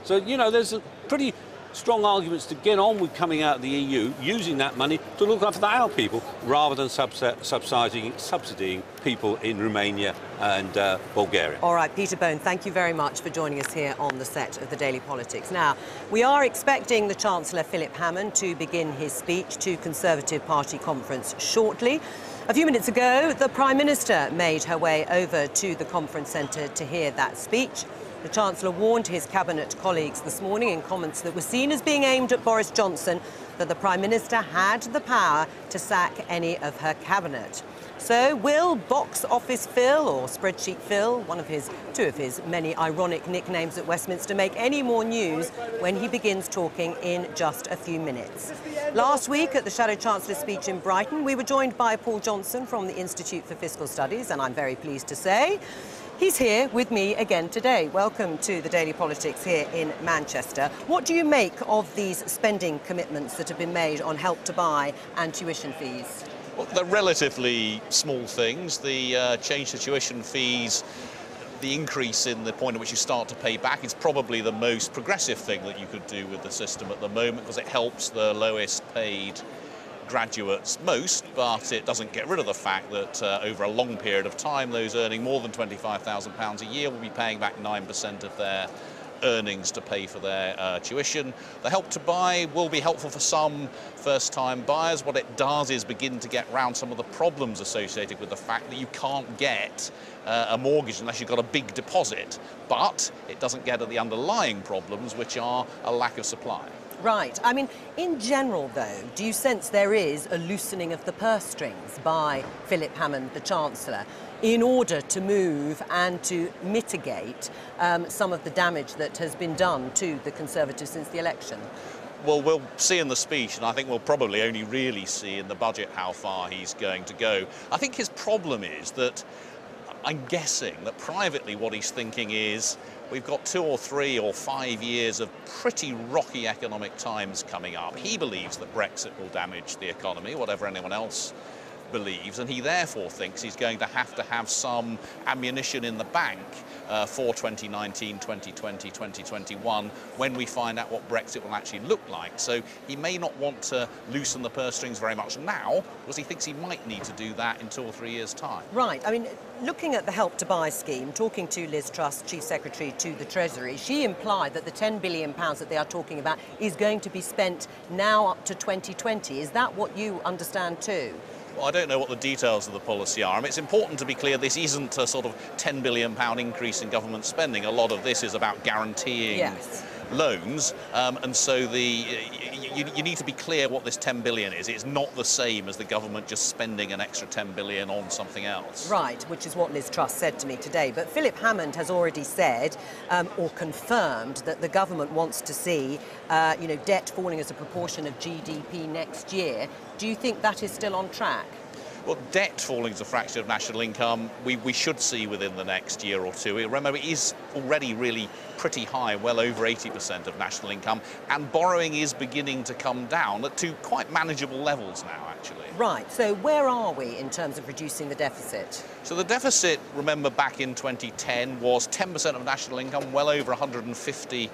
So, you know, there's a pretty strong arguments to get on with coming out of the EU, using that money to look after our people, rather than subsidising people in Romania and Bulgaria. All right, Peter Bone, thank you very much for joining us here on the set of the Daily Politics. Now, we are expecting the Chancellor, Philip Hammond, to begin his speech to Conservative Party conference shortly. A few minutes ago, the Prime Minister made her way over to the conference centre to hear that speech. The Chancellor warned his Cabinet colleagues this morning in comments that were seen as being aimed at Boris Johnson that the Prime Minister had the power to sack any of her Cabinet. So will Box Office Phil, or Spreadsheet Phil, two of his many ironic nicknames at Westminster, make any more news when he begins talking in just a few minutes? Last week at the Shadow Chancellor's speech in Brighton, we were joined by Paul Johnson from the Institute for Fiscal Studies, and I'm very pleased to say he's here with me again today. Welcome to the Daily Politics here in Manchester. What do you make of these spending commitments that have been made on Help to Buy and tuition fees? Well, they're relatively small things. The change to tuition fees, the increase in the point at which you start to pay back is probably the most progressive thing that you could do with the system at the moment, because it helps the lowest paid graduates most, but it doesn't get rid of the fact that over a long period of time, those earning more than £25,000 a year will be paying back 9% of their earnings to pay for their tuition. The Help to Buy will be helpful for some first-time buyers. What it does is begin to get round some of the problems associated with the fact that you can't get a mortgage unless you've got a big deposit, but it doesn't get at the underlying problems, which are a lack of supply. Right. I mean, in general, though, do you sense there is a loosening of the purse strings by Philip Hammond, the Chancellor, in order to move and to mitigate some of the damage that has been done to the Conservatives since the election? Well, we'll see in the speech, and I think we'll probably only really see in the budget how far he's going to go. I think his problem is that I'm guessing that privately what he's thinking is we've got 2 or 3 or 5 years of pretty rocky economic times coming up. He believes that Brexit will damage the economy, whatever anyone else believes, and he therefore thinks he's going to have some ammunition in the bank for 2019, 2020, 2021, when we find out what Brexit will actually look like. So he may not want to loosen the purse strings very much now, because he thinks he might need to do that in 2 or 3 years' time. Right. I mean, looking at the Help to Buy scheme, talking to Liz Truss, Chief Secretary to the Treasury, she implied that the £10 billion that they are talking about is going to be spent now up to 2020. Is that what you understand too? Well, I don't know what the details of the policy are. I mean, it's important to be clear this isn't a sort of £10 billion increase in government spending. A lot of this is about guaranteeing loans, and so you need to be clear what this 10 billion is. It's not the same as the government just spending an extra 10 billion on something else. Right, which is what Liz Truss said to me today. But Philip Hammond has already said or confirmed that the government wants to see debt falling as a proportion of GDP next year. Do you think that is still on track? Well, debt falling as a fraction of national income, we should see within the next year or two. Remember, it is already really pretty high, well over 80% of national income, and borrowing is beginning to come down to quite manageable levels now, actually. Right, so where are we in terms of reducing the deficit? So the deficit, remember, back in 2010 was 10% of national income, well over £150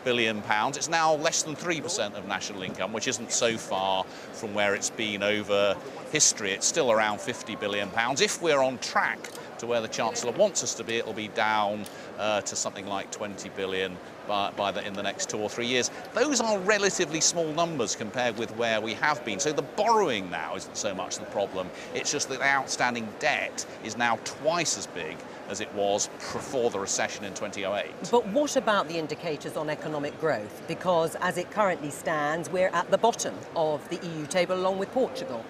billion. It's now less than 3% of national income, which isn't so far from where it's been over history. It's still around £50 billion. If we're on track to where the Chancellor wants us to be, it'll be down to something like 20 billion in the next 2 or 3 years. Those are relatively small numbers compared with where we have been. So the borrowing now isn't so much the problem. It's just that the outstanding debt is now twice as big as it was before the recession in 2008. But what about the indicators on economic growth? Because as it currently stands, we're at the bottom of the EU table along with Portugal.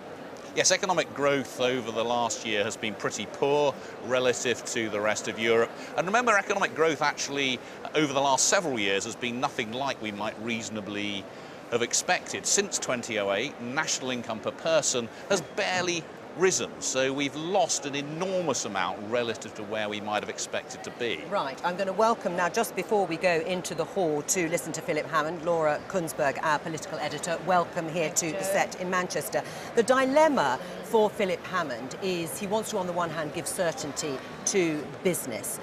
Yes, economic growth over the last year has been pretty poor relative to the rest of Europe. And remember, economic growth actually over the last several years has been nothing like we might reasonably have expected. Since 2008, national income per person has barely risen, so we've lost an enormous amount relative to where we might have expected to be. Right, I'm going to welcome now, just before we go into the hall to listen to Philip Hammond, Laura Kunsberg, our political editor. Welcome here to the set in Manchester. The dilemma for Philip Hammond is he wants to, on the one hand, give certainty to business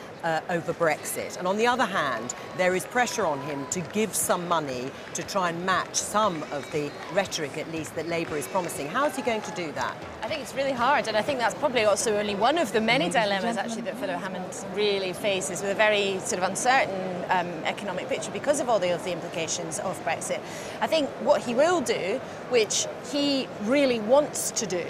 over Brexit, and on the other hand, there is pressure on him to give some money to try and match some of the rhetoric, at least, that Labour is promising. How is he going to do that? I think it's really hard, and I think that's probably also only one of the many dilemmas actually that Philip Hammond really faces, with a very sort of uncertain economic picture because of all the implications of Brexit. I think what he will do, which he really wants to do,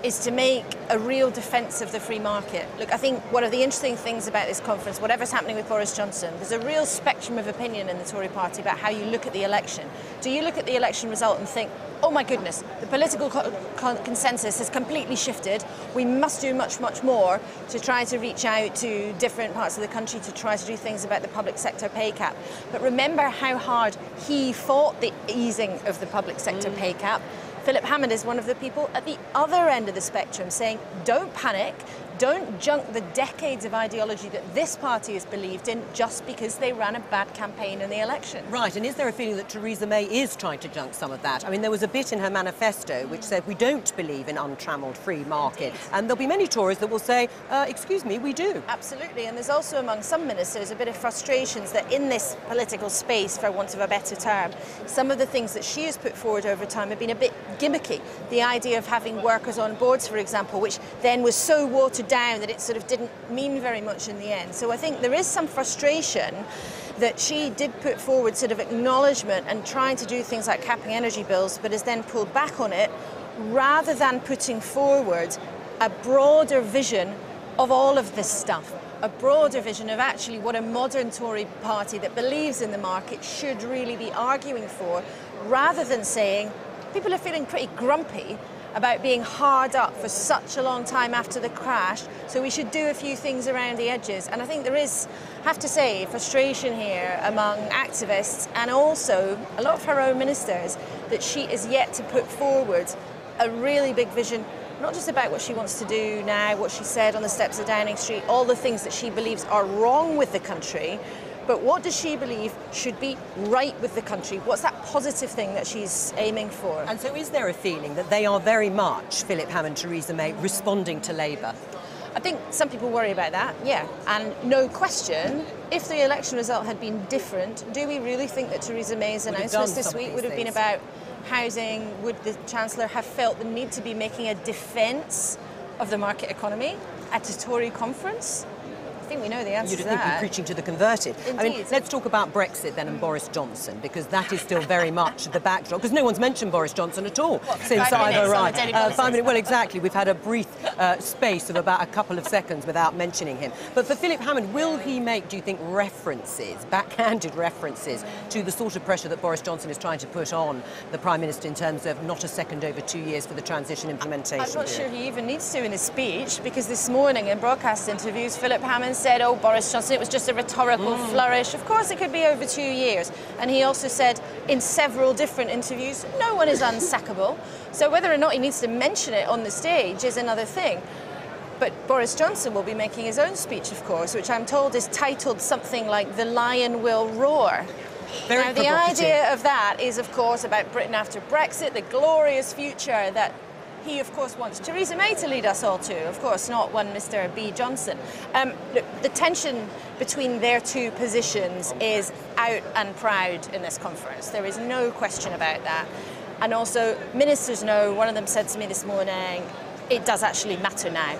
is to make a real defence of the free market. Look, I think one of the interesting things about this conference, whatever's happening with Boris Johnson, there's a real spectrum of opinion in the Tory party about how you look at the election. Do you look at the election result and think, oh my goodness, the political consensus has completely shifted, we must do much, much more to try to reach out to different parts of the country to try to do things about the public sector pay cap. But remember how hard he fought the easing of the public sector pay cap. Philip Hammond is one of the people at the other end of the spectrum saying, don't panic, don't junk the decades of ideology that this party has believed in just because they ran a bad campaign in the election. Right, and is there a feeling that Theresa May is trying to junk some of that? I mean, there was a bit in her manifesto which said we don't believe in untrammelled free market, and there'll be many Tories that will say, excuse me, we do. Absolutely, and there's also among some ministers a bit of frustrations that in this political space, for want of a better term, some of the things that she has put forward over time have been a bit gimmicky. The idea of having workers on boards, for example, which then was so watered down that it sort of didn't mean very much in the end. So I think there is some frustration that she did put forward sort of acknowledgement and trying to do things like capping energy bills, but has then pulled back on it rather than putting forward a broader vision of all of this stuff. A broader vision of actually what a modern Tory party that believes in the market should really be arguing for, rather than saying people are feeling pretty grumpy about being hard up for such a long time after the crash, so we should do a few things around the edges. And I think there is, I have to say, frustration here among activists and also a lot of her own ministers that she is yet to put forward a really big vision, not just about what she wants to do now, what she said on the steps of Downing Street, all the things that she believes are wrong with the country, but what does she believe should be right with the country? What's that positive thing that she's aiming for? And so is there a feeling that they are very much, Philip Hammond, Theresa May, responding to Labour? I think some people worry about that, yeah. And no question, if the election result had been different, do we really think that Theresa May's announcements this week would have been about housing? Would the Chancellor have felt the need to be making a defence of the market economy at a Tory conference? I think we know the answer to that. You'd think we're preaching to the converted. Indeed. I mean, let's talk about Brexit then and Boris Johnson, because that is still very much the backdrop, because no one's mentioned Boris Johnson at all since I've arrived. 5 minutes, well, exactly. We've had a brief space of about a couple of seconds without mentioning him. But for Philip Hammond, will he make, do you think, references, backhanded references, to the sort of pressure that Boris Johnson is trying to put on the Prime Minister in terms of not a second over 2 years for the transition implementation? I'm not sure he even needs to in his speech, because this morning in broadcast interviews, Philip Hammond said, oh, Boris Johnson, it was just a rhetorical flourish. Of course it could be over 2 years. And he also said in several different interviews, no one is unsackable. So whether or not he needs to mention it on the stage is another thing. But Boris Johnson will be making his own speech, of course, which I'm told is titled something like "The Lion Will Roar." Now, the idea of that is, of course, about Britain after Brexit, the glorious future that he, of course, wants Theresa May to lead us all to, of course, not one Mr. B. Johnson. Look, the tension between their two positions is out and proud in this conference. There is no question about that. And also, ministers know, one of them said to me this morning, it does actually matter now.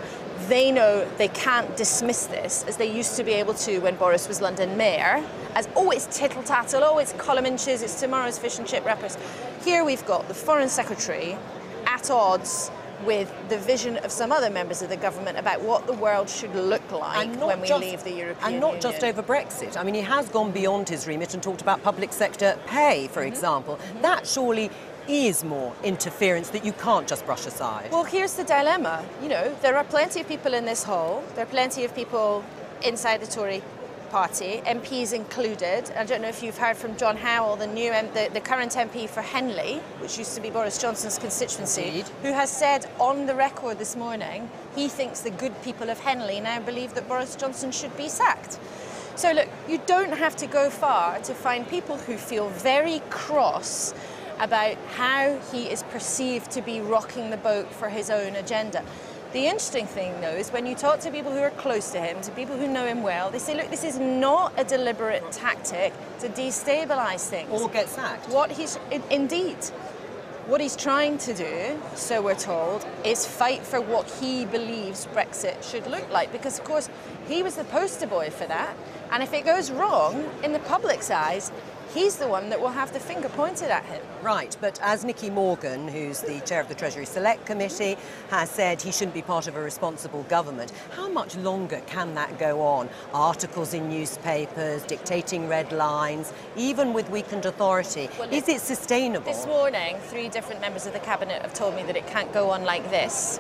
They know they can't dismiss this as they used to be able to when Boris was London Mayor, as, oh, it's tittle-tattle, oh, it's column inches, it's tomorrow's fish and chip wrappers. Here we've got the Foreign Secretary at odds with the vision of some other members of the government about what the world should look like when we leave the European Union. And not just over Brexit. I mean, he has gone beyond his remit and talked about public sector pay, for example. That surely is more interference that you can't just brush aside? Well, here's the dilemma. You know, there are plenty of people in this hall. There are plenty of people inside the Tory party, MPs included. I don't know if you've heard from John Howell, the current MP for Henley, which used to be Boris Johnson's constituency, Indeed. who has said on the record this morning he thinks the good people of Henley now believe that Boris Johnson should be sacked. So look, you don't have to go far to find people who feel very cross about how he is perceived to be rocking the boat for his own agenda. The interesting thing, though, is when you talk to people who are close to him, to people who know him well, they say, look, this is not a deliberate tactic to destabilise things. Or get sacked. Indeed. What he's trying to do, so we're told, is fight for what he believes Brexit should look like. Because, of course, he was the poster boy for that. And if it goes wrong, in the public's eyes, he's the one that will have the finger pointed at him. Right, but as Nicky Morgan, who's the chair of the Treasury Select Committee, has said he shouldn't be part of a responsible government, how much longer can that go on? Articles in newspapers, dictating red lines, even with weakened authority. Well, is it sustainable? This morning, 3 different members of the Cabinet have told me that it can't go on like this.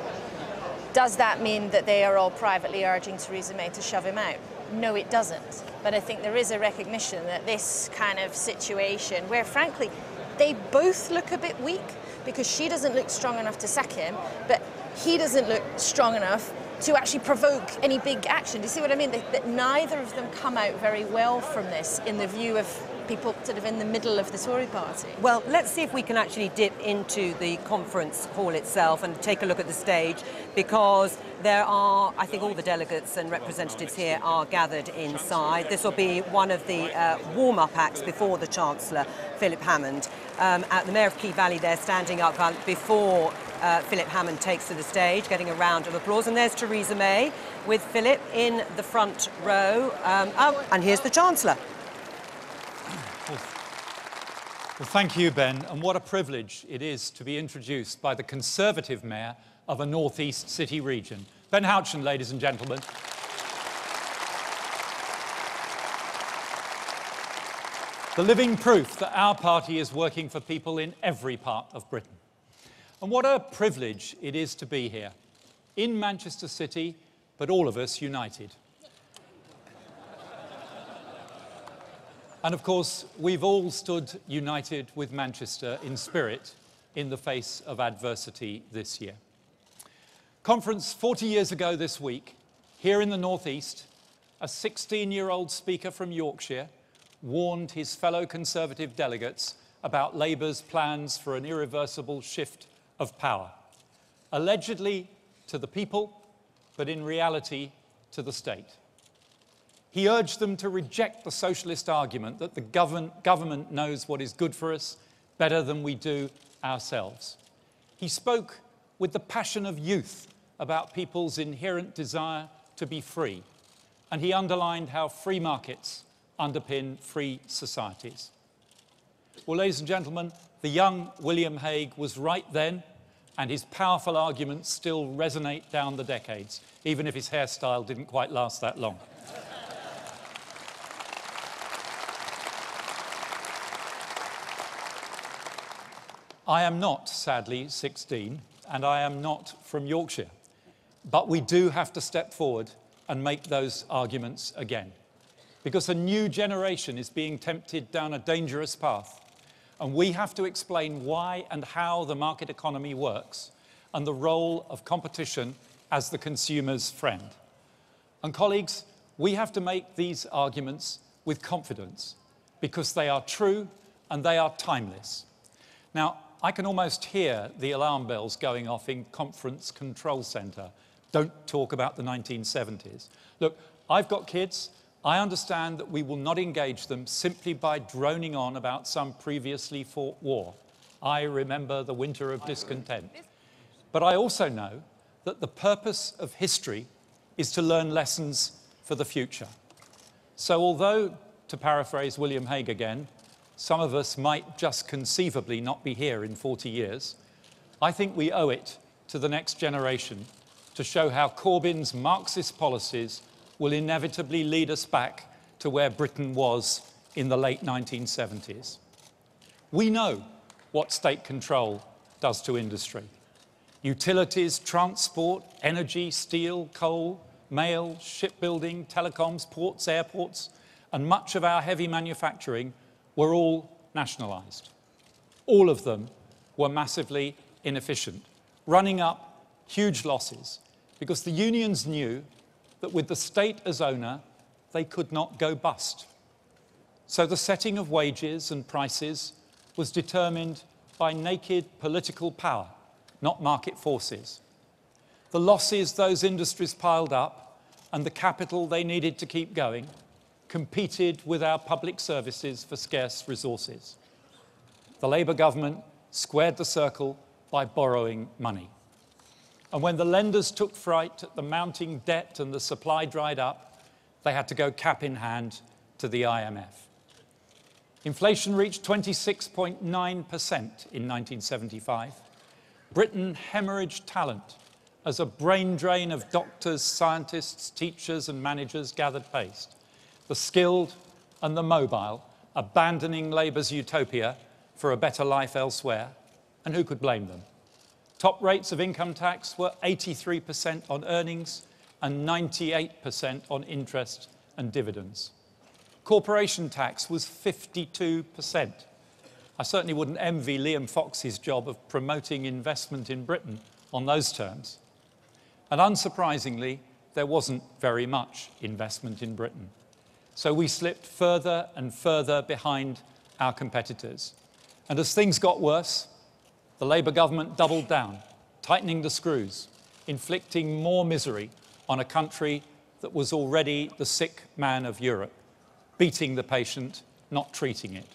Does that mean that they are all privately urging Theresa May to shove him out? No, it doesn't. But I think there is a recognition that this kind of situation, where frankly, they both look a bit weak, because she doesn't look strong enough to sack him, but he doesn't look strong enough to actually provoke any big action. Do you see what I mean? That neither of them come out very well from this in the view of people sort of in the middle of the Tory party. Well, let's see if we can actually dip into the conference hall itself and take a look at the stage, because there are, I think all the delegates and representatives here are gathered inside. This will be one of the warm-up acts before the Chancellor, Philip Hammond. At the Mayor of Key Valley, they're standing up before Philip Hammond takes to the stage, getting a round of applause. And there's Theresa May with Philip in the front row. And here's the Chancellor. Well, thank you, Ben, and what a privilege it is to be introduced by the Conservative Mayor of a North East city region. Ben Houchen, ladies and gentlemen. The living proof that our party is working for people in every part of Britain. And what a privilege it is to be here, in Manchester City, but all of us united. And of course, we've all stood united with Manchester in spirit in the face of adversity this year. Conference 40 years ago this week, here in the North East, a 16-year-old speaker from Yorkshire warned his fellow Conservative delegates about Labour's plans for an irreversible shift of power, allegedly to the people, but in reality to the state. He urged them to reject the socialist argument that the government knows what is good for us better than we do ourselves. He spoke with the passion of youth about people's inherent desire to be free, and he underlined how free markets underpin free societies. Well, ladies and gentlemen, the young William Hague was right then, and his powerful arguments still resonate down the decades, even if his hairstyle didn't quite last that long. I am not, sadly, 16, and I am not from Yorkshire, but we do have to step forward and make those arguments again, because a new generation is being tempted down a dangerous path, and we have to explain why and how the market economy works and the role of competition as the consumer's friend. And colleagues, we have to make these arguments with confidence, because they are true and they are timeless. Now, I can almost hear the alarm bells going off in Conference Control Centre. Don't talk about the 1970s. Look, I've got kids. I understand that we will not engage them simply by droning on about some previously fought war. I remember the winter of discontent. But I also know that the purpose of history is to learn lessons for the future. So although, to paraphrase William Hague again, some of us might just conceivably not be here in 40 years, I think we owe it to the next generation to show how Corbyn's Marxist policies will inevitably lead us back to where Britain was in the late 1970s. We know what state control does to industry. Utilities, transport, energy, steel, coal, mail, shipbuilding, telecoms, ports, airports, and much of our heavy manufacturing were all nationalised. All of them were massively inefficient, running up huge losses because the unions knew that with the state as owner, they could not go bust. So the setting of wages and prices was determined by naked political power, not market forces. The losses those industries piled up and the capital they needed to keep going competed with our public services for scarce resources. The Labour government squared the circle by borrowing money. And when the lenders took fright at the mounting debt and the supply dried up, they had to go cap in hand to the IMF. Inflation reached 26.9% in 1975. Britain hemorrhaged talent as a brain drain of doctors, scientists, teachers and managers gathered pace. The skilled and the mobile abandoning Labour's utopia for a better life elsewhere, and who could blame them? Top rates of income tax were 83% on earnings and 98% on interest and dividends. Corporation tax was 52%. I certainly wouldn't envy Liam Fox's job of promoting investment in Britain on those terms. And unsurprisingly, there wasn't very much investment in Britain. So we slipped further and further behind our competitors. And as things got worse, the Labour government doubled down, tightening the screws, inflicting more misery on a country that was already the sick man of Europe, beating the patient, not treating it.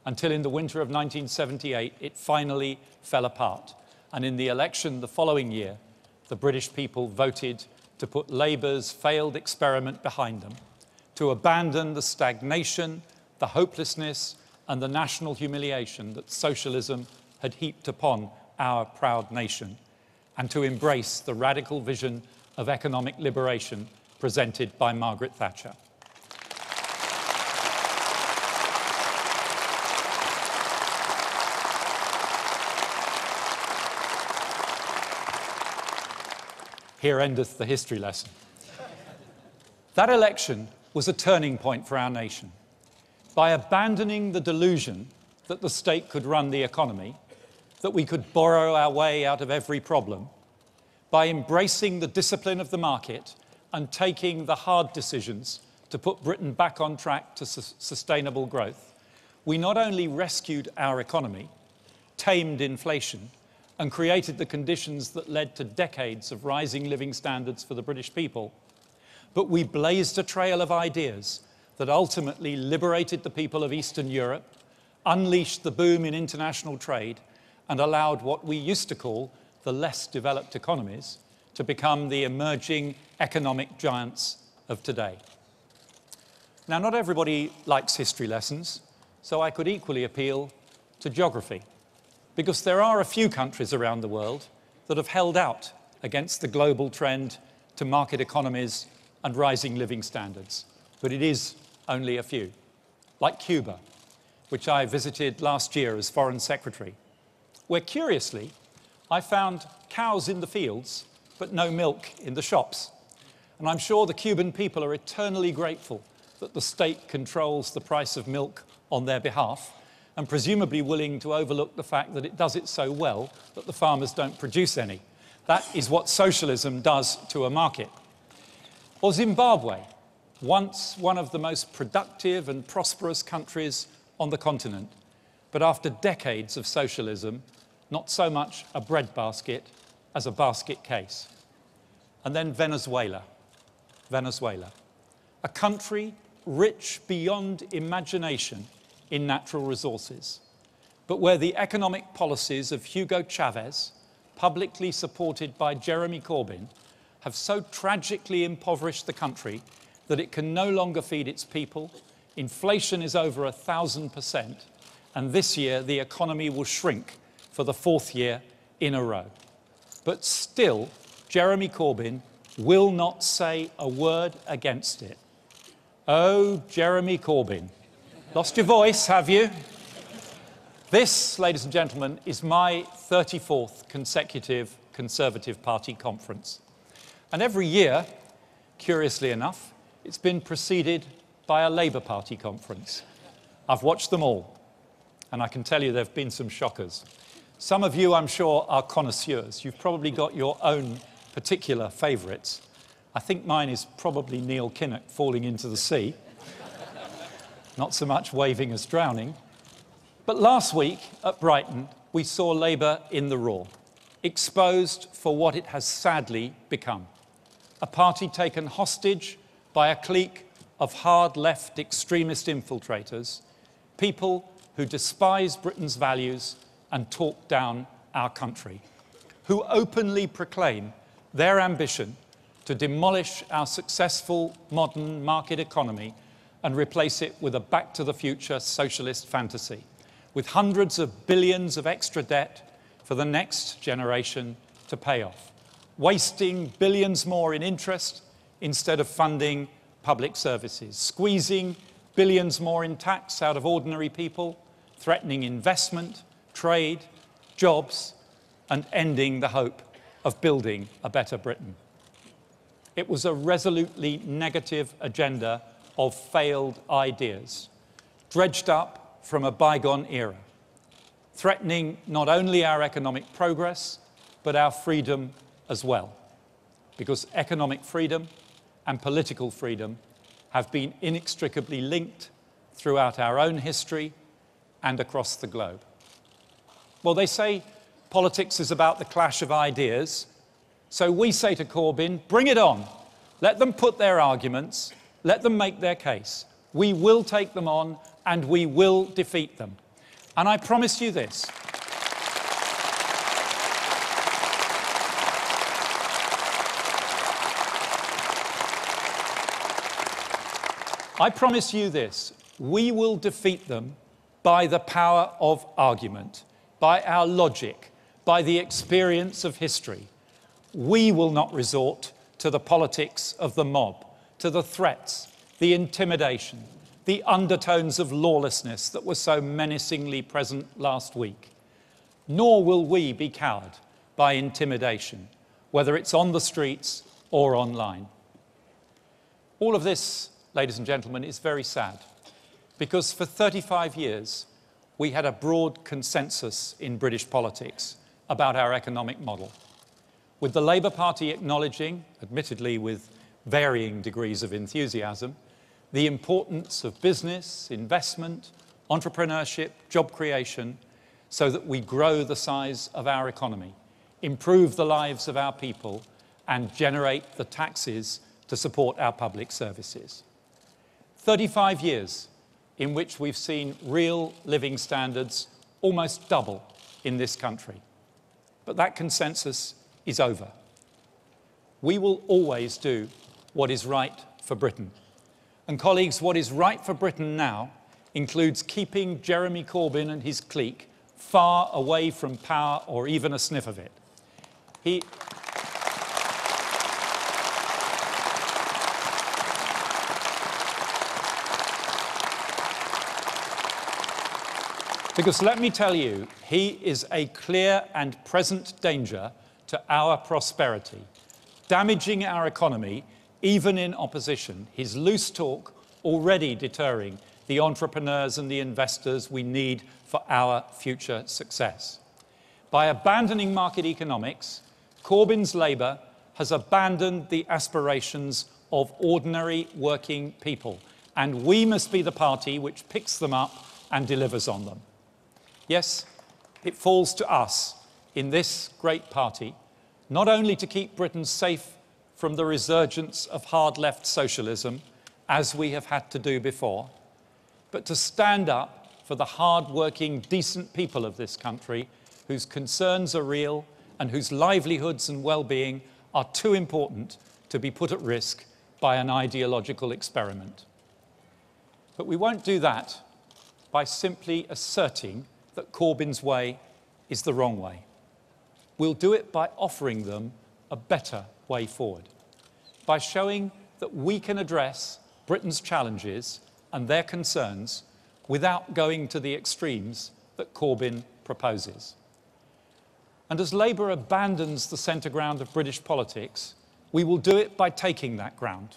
Until in the winter of 1978, it finally fell apart. And in the election the following year, the British people voted to put Labour's failed experiment behind them, to abandon the stagnation, the hopelessness, and the national humiliation that socialism had heaped upon our proud nation, and to embrace the radical vision of economic liberation presented by Margaret Thatcher. Here endeth the history lesson. That election was a turning point for our nation. By abandoning the delusion that the state could run the economy, that we could borrow our way out of every problem, by embracing the discipline of the market and taking the hard decisions to put Britain back on track to sustainable growth, we not only rescued our economy, tamed inflation, and created the conditions that led to decades of rising living standards for the British people, but we blazed a trail of ideas that ultimately liberated the people of Eastern Europe, unleashed the boom in international trade, and allowed what we used to call the less developed economies to become the emerging economic giants of today. Now, not everybody likes history lessons, so I could equally appeal to geography, because there are a few countries around the world that have held out against the global trend to market economies and rising living standards, but it is only a few, like Cuba, which I visited last year as Foreign Secretary, where curiously I found cows in the fields but no milk in the shops. And I'm sure the Cuban people are eternally grateful that the state controls the price of milk on their behalf, and presumably willing to overlook the fact that it does it so well that the farmers don't produce any. That is what socialism does to a market. Or Zimbabwe, once one of the most productive and prosperous countries on the continent, but after decades of socialism, not so much a breadbasket as a basket case. And then Venezuela, a country rich beyond imagination in natural resources, but where the economic policies of Hugo Chavez, publicly supported by Jeremy Corbyn, have so tragically impoverished the country that it can no longer feed its people. Inflation is over 1,000%, and this year the economy will shrink for the fourth year in a row. But still, Jeremy Corbyn will not say a word against it. Oh, Jeremy Corbyn. Lost your voice, have you? This, ladies and gentlemen, is my 34th consecutive Conservative Party conference. And every year, curiously enough, it's been preceded by a Labour Party conference. I've watched them all, and I can tell you there have been some shockers. Some of you, I'm sure, are connoisseurs. You've probably got your own particular favourites. I think mine is probably Neil Kinnock falling into the sea. Not so much waving as drowning. But last week at Brighton, we saw Labour in the raw, exposed for what it has sadly become. A party taken hostage by a clique of hard-left extremist infiltrators, people who despise Britain's values and talk down our country, who openly proclaim their ambition to demolish our successful modern market economy and replace it with a back-to-the-future socialist fantasy, with hundreds of billions of extra debt for the next generation to pay off, wasting billions more in interest instead of funding public services, squeezing billions more in tax out of ordinary people, threatening investment, trade, jobs, and ending the hope of building a better Britain. It was a resolutely negative agenda of failed ideas, dredged up from a bygone era, threatening not only our economic progress, but our freedom as well, because economic freedom and political freedom have been inextricably linked throughout our own history and across the globe. Well, they say politics is about the clash of ideas, so we say to Corbyn, bring it on. Let them put their arguments, let them make their case. We will take them on and we will defeat them. And I promise you this. I promise you this, we will defeat them by the power of argument, by our logic, by the experience of history. We will not resort to the politics of the mob, to the threats, the intimidation, the undertones of lawlessness that were so menacingly present last week. Nor will we be cowed by intimidation, whether it's on the streets or online. All of this, ladies and gentlemen, is very sad, because for 35 years we had a broad consensus in British politics about our economic model, with the Labour Party acknowledging, admittedly with varying degrees of enthusiasm, the importance of business, investment, entrepreneurship, job creation, so that we grow the size of our economy, improve the lives of our people, and generate the taxes to support our public services. 35 years in which we've seen real living standards almost double in this country. But that consensus is over. We will always do what is right for Britain. And colleagues, what is right for Britain now includes keeping Jeremy Corbyn and his clique far away from power or even a sniff of it. Because let me tell you, he is a clear and present danger to our prosperity, damaging our economy, even in opposition. His loose talk already deterring the entrepreneurs and the investors we need for our future success. By abandoning market economics, Corbyn's Labour has abandoned the aspirations of ordinary working people, and we must be the party which picks them up and delivers on them. Yes, it falls to us in this great party not only to keep Britain safe from the resurgence of hard-left socialism, as we have had to do before, but to stand up for the hard-working, decent people of this country whose concerns are real and whose livelihoods and well-being are too important to be put at risk by an ideological experiment. But we won't do that by simply asserting that Corbyn's way is the wrong way. We'll do it by offering them a better way forward, by showing that we can address Britain's challenges and their concerns without going to the extremes that Corbyn proposes. And as Labour abandons the centre ground of British politics, we will do it by taking that ground.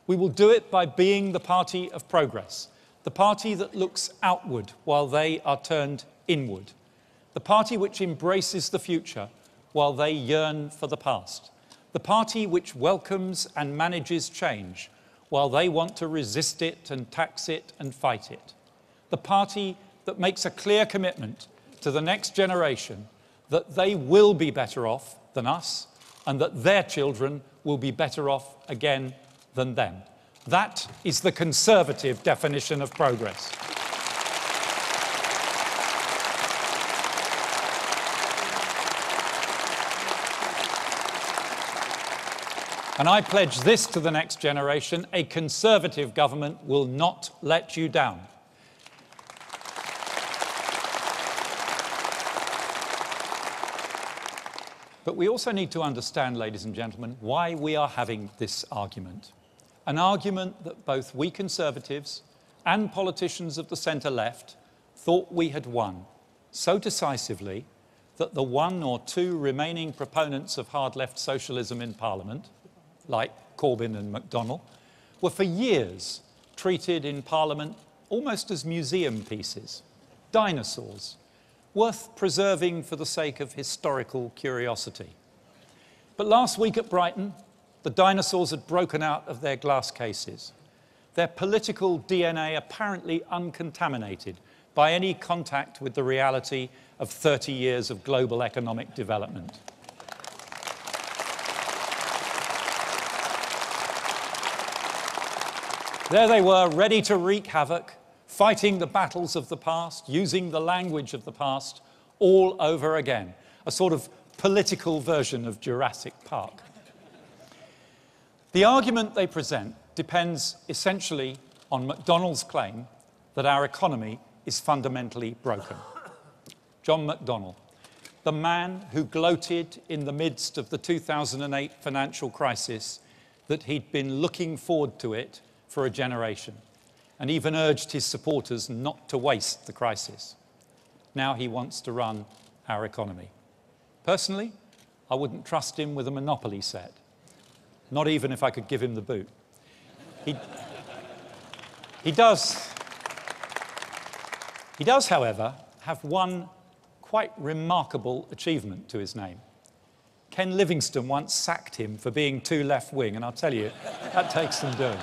We will do it by being the party of progress, the party that looks outward while they are turned inward, the party which embraces the future while they yearn for the past, the party which welcomes and manages change while they want to resist it and tax it and fight it, the party that makes a clear commitment to the next generation that they will be better off than us and that their children will be better off again than them. That is the Conservative definition of progress. And I pledge this to the next generation: a Conservative government will not let you down. But we also need to understand, ladies and gentlemen, why we are having this argument. An argument that both we Conservatives and politicians of the centre-left thought we had won so decisively that the one or two remaining proponents of hard-left socialism in Parliament, like Corbyn and McDonnell, were for years treated in Parliament almost as museum pieces, dinosaurs, worth preserving for the sake of historical curiosity. But last week at Brighton, the dinosaurs had broken out of their glass cases, their political DNA apparently uncontaminated by any contact with the reality of 30 years of global economic development. There they were, ready to wreak havoc, fighting the battles of the past, using the language of the past all over again, a sort of political version of Jurassic Park. The argument they present depends essentially on McDonnell's claim that our economy is fundamentally broken. John McDonnell, the man who gloated in the midst of the 2008 financial crisis that he'd been looking forward to it for a generation, and even urged his supporters not to waste the crisis. Now he wants to run our economy. Personally, I wouldn't trust him with a Monopoly set, not even if I could give him the boot. He does, however, have one quite remarkable achievement to his name. Ken Livingstone once sacked him for being too left-wing, and I'll tell you, that takes some doing.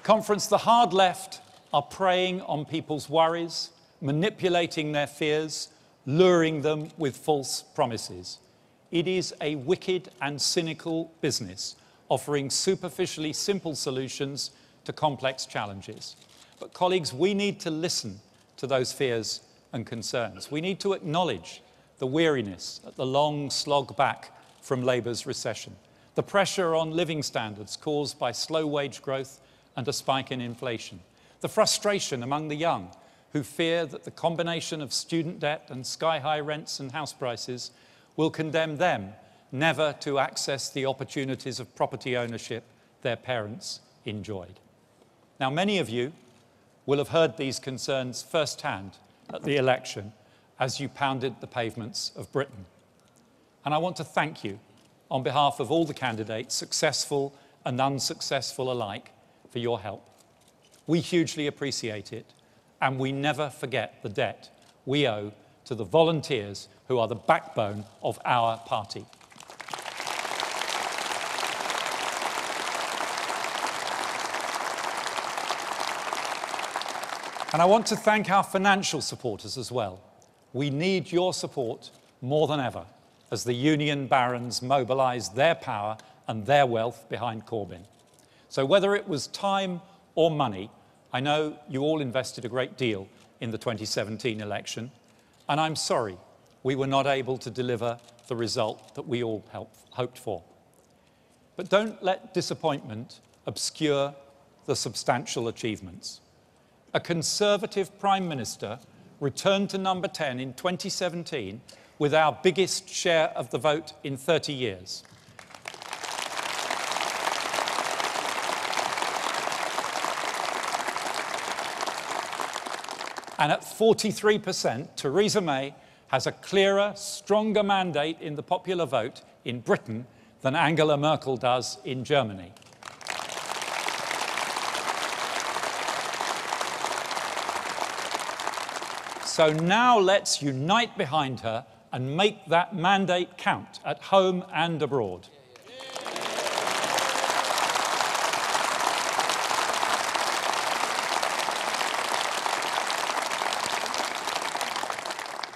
Conference, the hard left are preying on people's worries, manipulating their fears, luring them with false promises. It is a wicked and cynical business, offering superficially simple solutions to complex challenges. But colleagues, we need to listen to those fears and concerns. We need to acknowledge the weariness at the long slog back from Labour's recession, the pressure on living standards caused by slow wage growth and a spike in inflation, the frustration among the young who fear that the combination of student debt and sky-high rents and house prices will condemn them never to access the opportunities of property ownership their parents enjoyed. Now, many of you will have heard these concerns firsthand at the election as you pounded the pavements of Britain. And I want to thank you on behalf of all the candidates, successful and unsuccessful alike, for your help. We hugely appreciate it, and we never forget the debt we owe to the volunteers who are the backbone of our party. And I want to thank our financial supporters as well. We need your support more than ever as the union barons mobilise their power and their wealth behind Corbyn. So whether it was time or money, I know you all invested a great deal in the 2017 election, and I'm sorry we were not able to deliver the result that we all hoped for. But don't let disappointment obscure the substantial achievements. A Conservative Prime Minister returned to number 10 in 2017 with our biggest share of the vote in 30 years. And at 43%, Theresa May has a clearer, stronger mandate in the popular vote in Britain than Angela Merkel does in Germany. So now let's unite behind her and make that mandate count at home and abroad.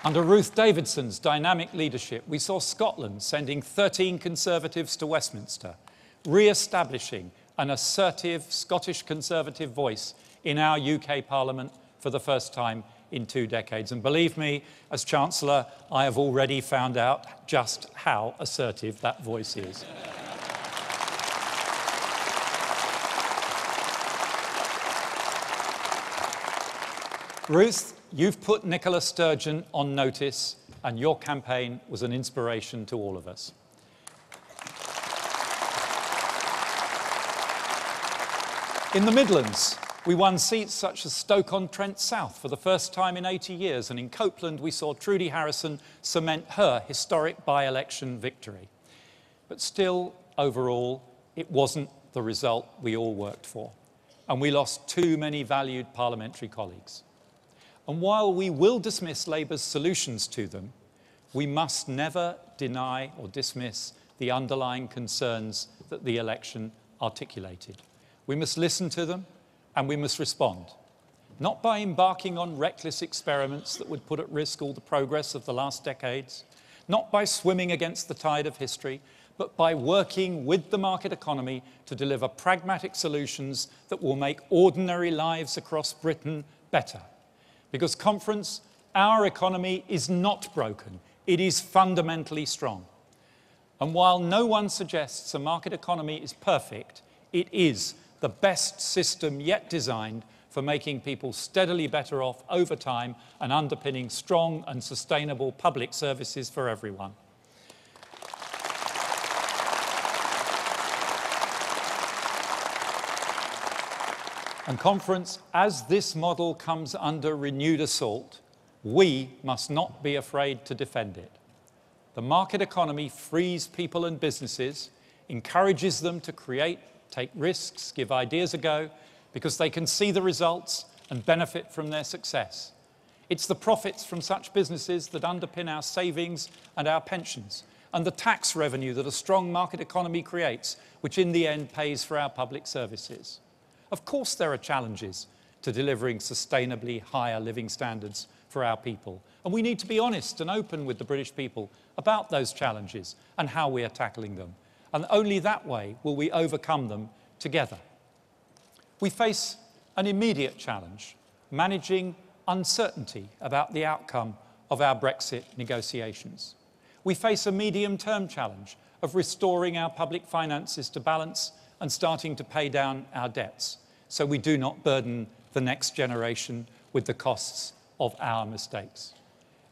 Under Ruth Davidson's dynamic leadership, we saw Scotland sending 13 Conservatives to Westminster, re-establishing an assertive Scottish Conservative voice in our UK Parliament for the first time in 2 decades. And believe me, as Chancellor, I have already found out just how assertive that voice is. Ruth, you've put Nicola Sturgeon on notice, and your campaign was an inspiration to all of us. In the Midlands, we won seats such as Stoke-on-Trent South for the first time in 80 years, and in Copeland we saw Trudy Harrison cement her historic by-election victory. But still, overall, it wasn't the result we all worked for, and we lost too many valued parliamentary colleagues. And while we will dismiss Labour's solutions to them, we must never deny or dismiss the underlying concerns that the election articulated. We must listen to them and we must respond, not by embarking on reckless experiments that would put at risk all the progress of the last decades, not by swimming against the tide of history, but by working with the market economy to deliver pragmatic solutions that will make ordinary lives across Britain better. Because, Conference, our economy is not broken, it is fundamentally strong. And while no one suggests a market economy is perfect, it is the best system yet designed for making people steadily better off over time and underpinning strong and sustainable public services for everyone. And Conference, as this model comes under renewed assault, we must not be afraid to defend it. The market economy frees people and businesses, encourages them to create, take risks, give ideas a go, because they can see the results and benefit from their success. It's the profits from such businesses that underpin our savings and our pensions, and the tax revenue that a strong market economy creates, which in the end pays for our public services. Of course there are challenges to delivering sustainably higher living standards for our people, and we need to be honest and open with the British people about those challenges and how we are tackling them, and only that way will we overcome them together. We face an immediate challenge, managing uncertainty about the outcome of our Brexit negotiations. We face a medium-term challenge of restoring our public finances to balance and starting to pay down our debts, so we do not burden the next generation with the costs of our mistakes.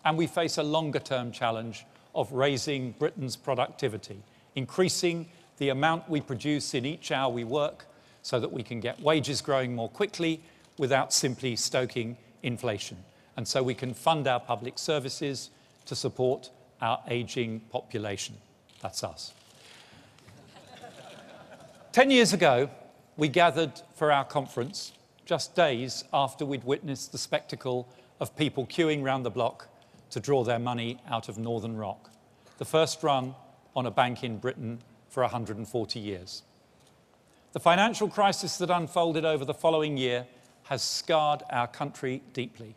And we face a longer-term challenge of raising Britain's productivity, increasing the amount we produce in each hour we work so that we can get wages growing more quickly without simply stoking inflation, and so we can fund our public services to support our ageing population. That's us. 10 years ago, we gathered for our conference just days after we'd witnessed the spectacle of people queuing round the block to draw their money out of Northern Rock, the first run on a bank in Britain for 140 years. The financial crisis that unfolded over the following year has scarred our country deeply.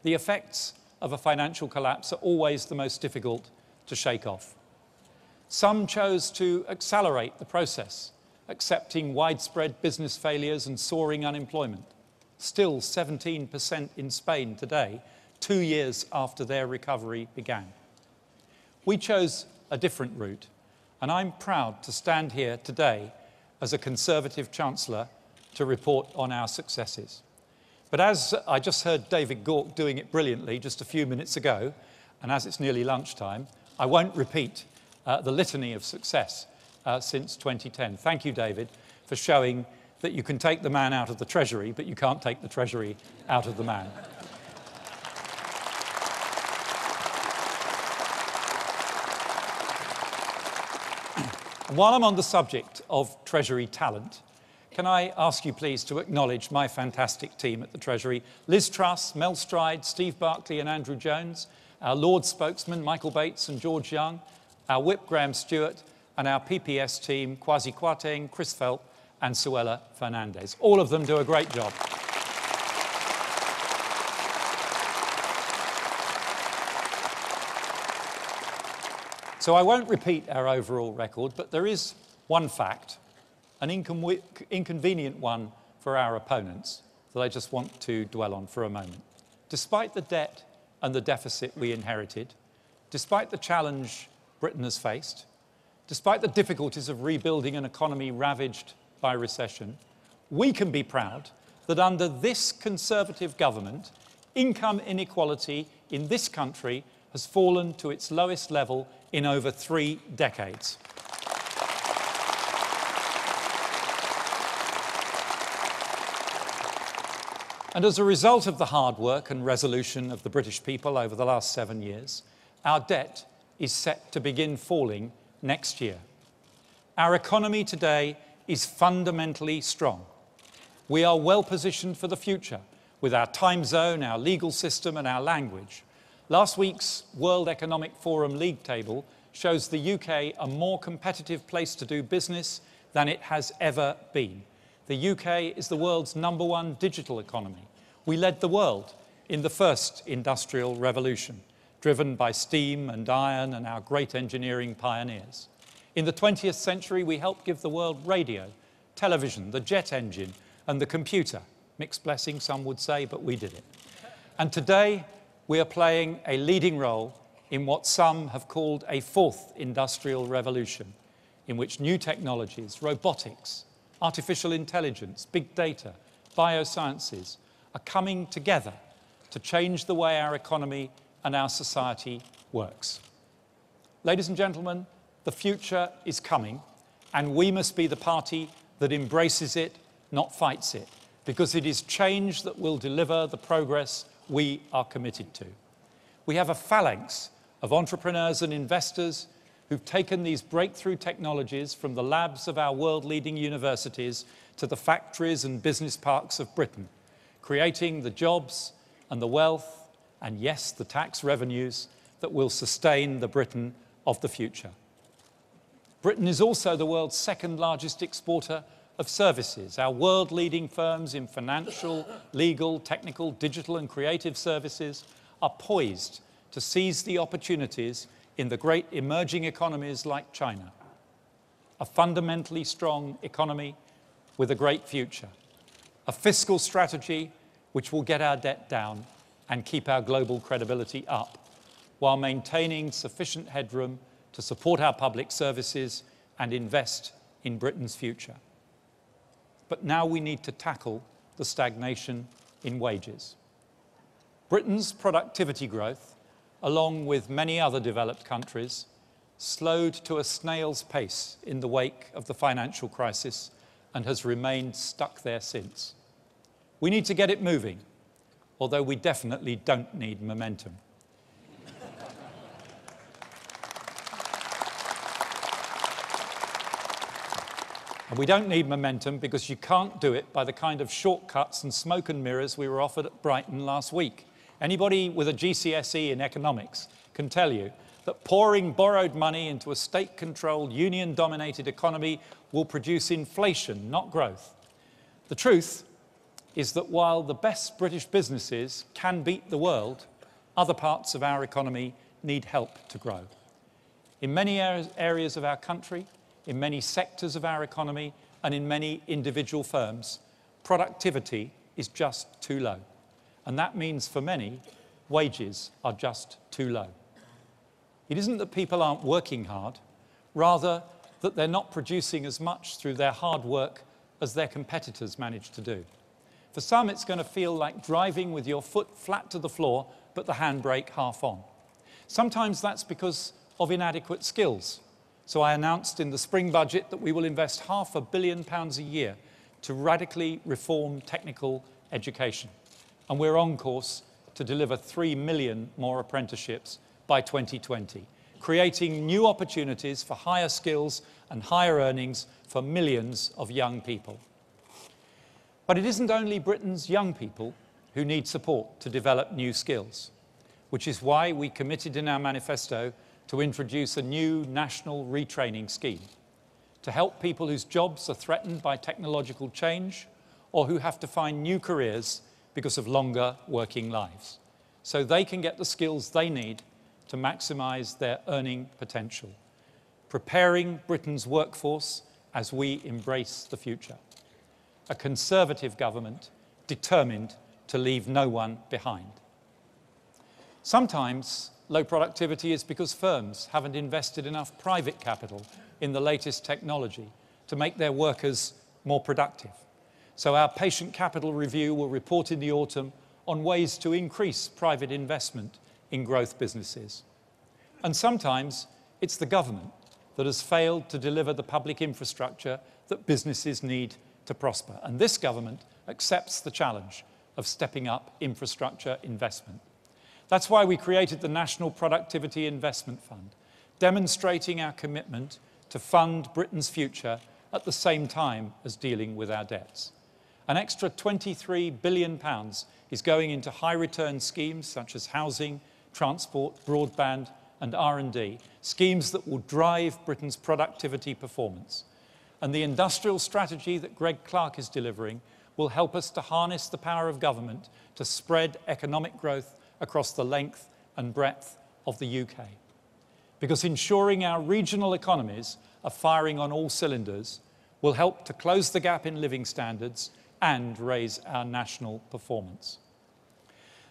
The effects of a financial collapse are always the most difficult to shake off. Some chose to accelerate the process, accepting widespread business failures and soaring unemployment, still 17% in Spain today, 2 years after their recovery began. We chose a different route, and I'm proud to stand here today as a Conservative Chancellor to report on our successes. But as I just heard David Gauke doing it brilliantly just a few minutes ago, and as it's nearly lunchtime, I won't repeat the litany of success since 2010. Thank you, David, for showing that you can take the man out of the Treasury, but you can't take the Treasury out of the man. And while I'm on the subject of Treasury talent, can I ask you please to acknowledge my fantastic team at the Treasury: Liz Truss, Mel Stride, Steve Barclay and Andrew Jones, our Lord spokesman Michael Bates and George Young, our Whip Graham Stewart, and our PPS team Kwasi Kwarteng, Chris Phelp and Suella Fernandez. All of them do a great job. So I won't repeat our overall record, but there is one fact, an inconvenient one for our opponents, that I just want to dwell on for a moment. Despite the debt and the deficit we inherited, despite the challenge Britain has faced, despite the difficulties of rebuilding an economy ravaged by recession, we can be proud that under this Conservative government, income inequality in this country has fallen to its lowest level in over 3 decades. And as a result of the hard work and resolution of the British people over the last 7 years, our debt is set to begin falling next year. Our economy today is fundamentally strong. We are well positioned for the future with our time zone, our legal system and our language. Last week's World Economic Forum League table shows the UK a more competitive place to do business than it has ever been. The UK is the world's #1 digital economy. We led the world in the first industrial revolution, driven by steam and iron and our great engineering pioneers. In the 20th century, we helped give the world radio, television, the jet engine and the computer. Mixed blessing, some would say, but we did it. And today, we are playing a leading role in what some have called a 4th industrial revolution, in which new technologies, robotics, artificial intelligence, big data, biosciences are coming together to change the way our economy and our society works. Ladies and gentlemen, the future is coming, and we must be the party that embraces it, not fights it, because it is change that will deliver the progress we are committed to. We have a phalanx of entrepreneurs and investors who've taken these breakthrough technologies from the labs of our world-leading universities to the factories and business parks of Britain, creating the jobs and the wealth and, yes, the tax revenues that will sustain the Britain of the future. Britain is also the world's 2nd largest exporter of services. Our world-leading firms in financial, legal, technical, digital and creative services are poised to seize the opportunities in the great emerging economies like China. A fundamentally strong economy with a great future. A fiscal strategy which will get our debt down and keep our global credibility up, while maintaining sufficient headroom to support our public services and invest in Britain's future. But now we need to tackle the stagnation in wages. Britain's productivity growth, along with many other developed countries, slowed to a snail's pace in the wake of the financial crisis and has remained stuck there since. We need to get it moving, although we definitely don't need momentum. And we don't need momentum because you can't do it by the kind of shortcuts and smoke and mirrors we were offered at Brighton last week. Anybody with a GCSE in economics can tell you that pouring borrowed money into a state-controlled, union-dominated economy will produce inflation, not growth. The truth is that while the best British businesses can beat the world, other parts of our economy need help to grow. In many areas of our country, in many sectors of our economy, and in many individual firms, productivity is just too low. And that means for many, wages are just too low. It isn't that people aren't working hard, rather that they're not producing as much through their hard work as their competitors manage to do. For some, it's going to feel like driving with your foot flat to the floor, but the handbrake half on. Sometimes that's because of inadequate skills. So I announced in the spring budget that we will invest £500 million a year to radically reform technical education. And we're on course to deliver 3 million more apprenticeships by 2020, creating new opportunities for higher skills and higher earnings for millions of young people. But it isn't only Britain's young people who need support to develop new skills, which is why we committed in our manifesto to introduce a new national retraining scheme to help people whose jobs are threatened by technological change or who have to find new careers because of longer working lives, so they can get the skills they need to maximise their earning potential, preparing Britain's workforce as we embrace the future. A Conservative government determined to leave no one behind. Sometimes low productivity is because firms haven't invested enough private capital in the latest technology to make their workers more productive. So our patient capital review will report in the autumn on ways to increase private investment in growth businesses. And sometimes it's the government that has failed to deliver the public infrastructure that businesses need to prosper. And this government accepts the challenge of stepping up infrastructure investment. That's why we created the National Productivity Investment Fund, demonstrating our commitment to fund Britain's future at the same time as dealing with our debts. An extra £23 billion is going into high-return schemes such as housing, transport, broadband and R&D, schemes that will drive Britain's productivity performance. And the industrial strategy that Greg Clark is delivering will help us to harness the power of government to spread economic growth across the length and breadth of the UK. Because ensuring our regional economies are firing on all cylinders will help to close the gap in living standards and raise our national performance.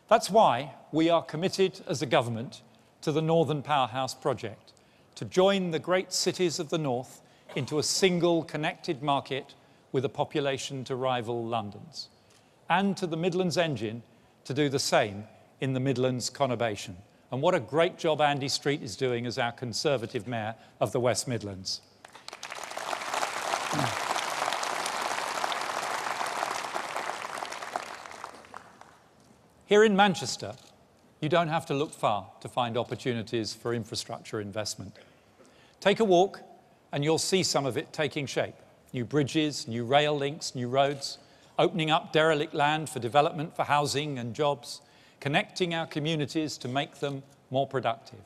That's why we are committed as a government to the Northern Powerhouse project, to join the great cities of the north into a single connected market with a population to rival London's, and to the Midlands Engine to do the same in the Midlands conurbation. And what a great job Andy Street is doing as our Conservative Mayor of the West Midlands. Here in Manchester, you don't have to look far to find opportunities for infrastructure investment. Take a walk and you'll see some of it taking shape. New bridges, new rail links, new roads, opening up derelict land for development for housing and jobs, connecting our communities to make them more productive.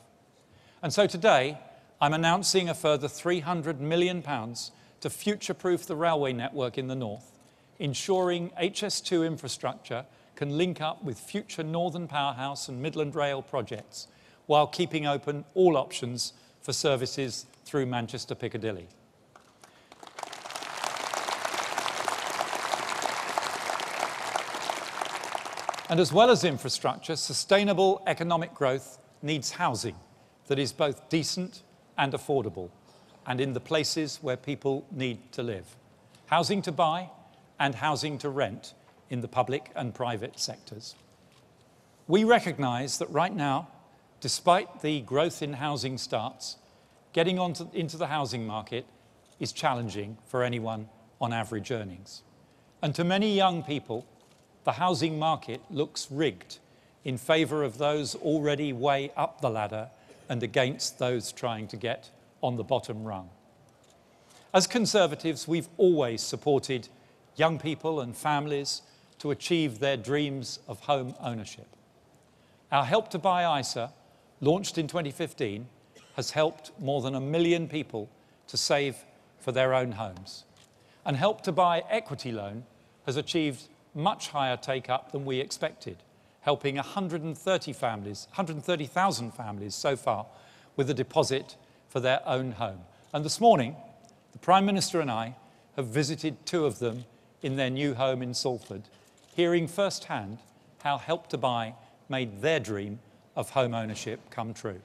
And so today, I'm announcing a further £300 million to future-proof the railway network in the north, ensuring HS2 infrastructure can link up with future Northern Powerhouse and Midland Rail projects, while keeping open all options for services through Manchester Piccadilly. And as well as infrastructure, sustainable economic growth needs housing that is both decent and affordable, and in the places where people need to live. Housing to buy and housing to rent in the public and private sectors. We recognise that right now, despite the growth in housing starts, getting into the housing market is challenging for anyone on average earnings. And to many young people, the housing market looks rigged in favour of those already way up the ladder and against those trying to get on the bottom rung. As Conservatives, we've always supported young people and families to achieve their dreams of home ownership. Our Help to Buy ISA, launched in 2015, has helped more than 1 million people to save for their own homes. And Help to Buy Equity Loan has achieved much higher take-up than we expected, helping 130,000 families so far with a deposit for their own home. And this morning, the Prime Minister and I have visited 2 of them in their new home in Salford, hearing firsthand how Help to Buy made their dream of home ownership come true.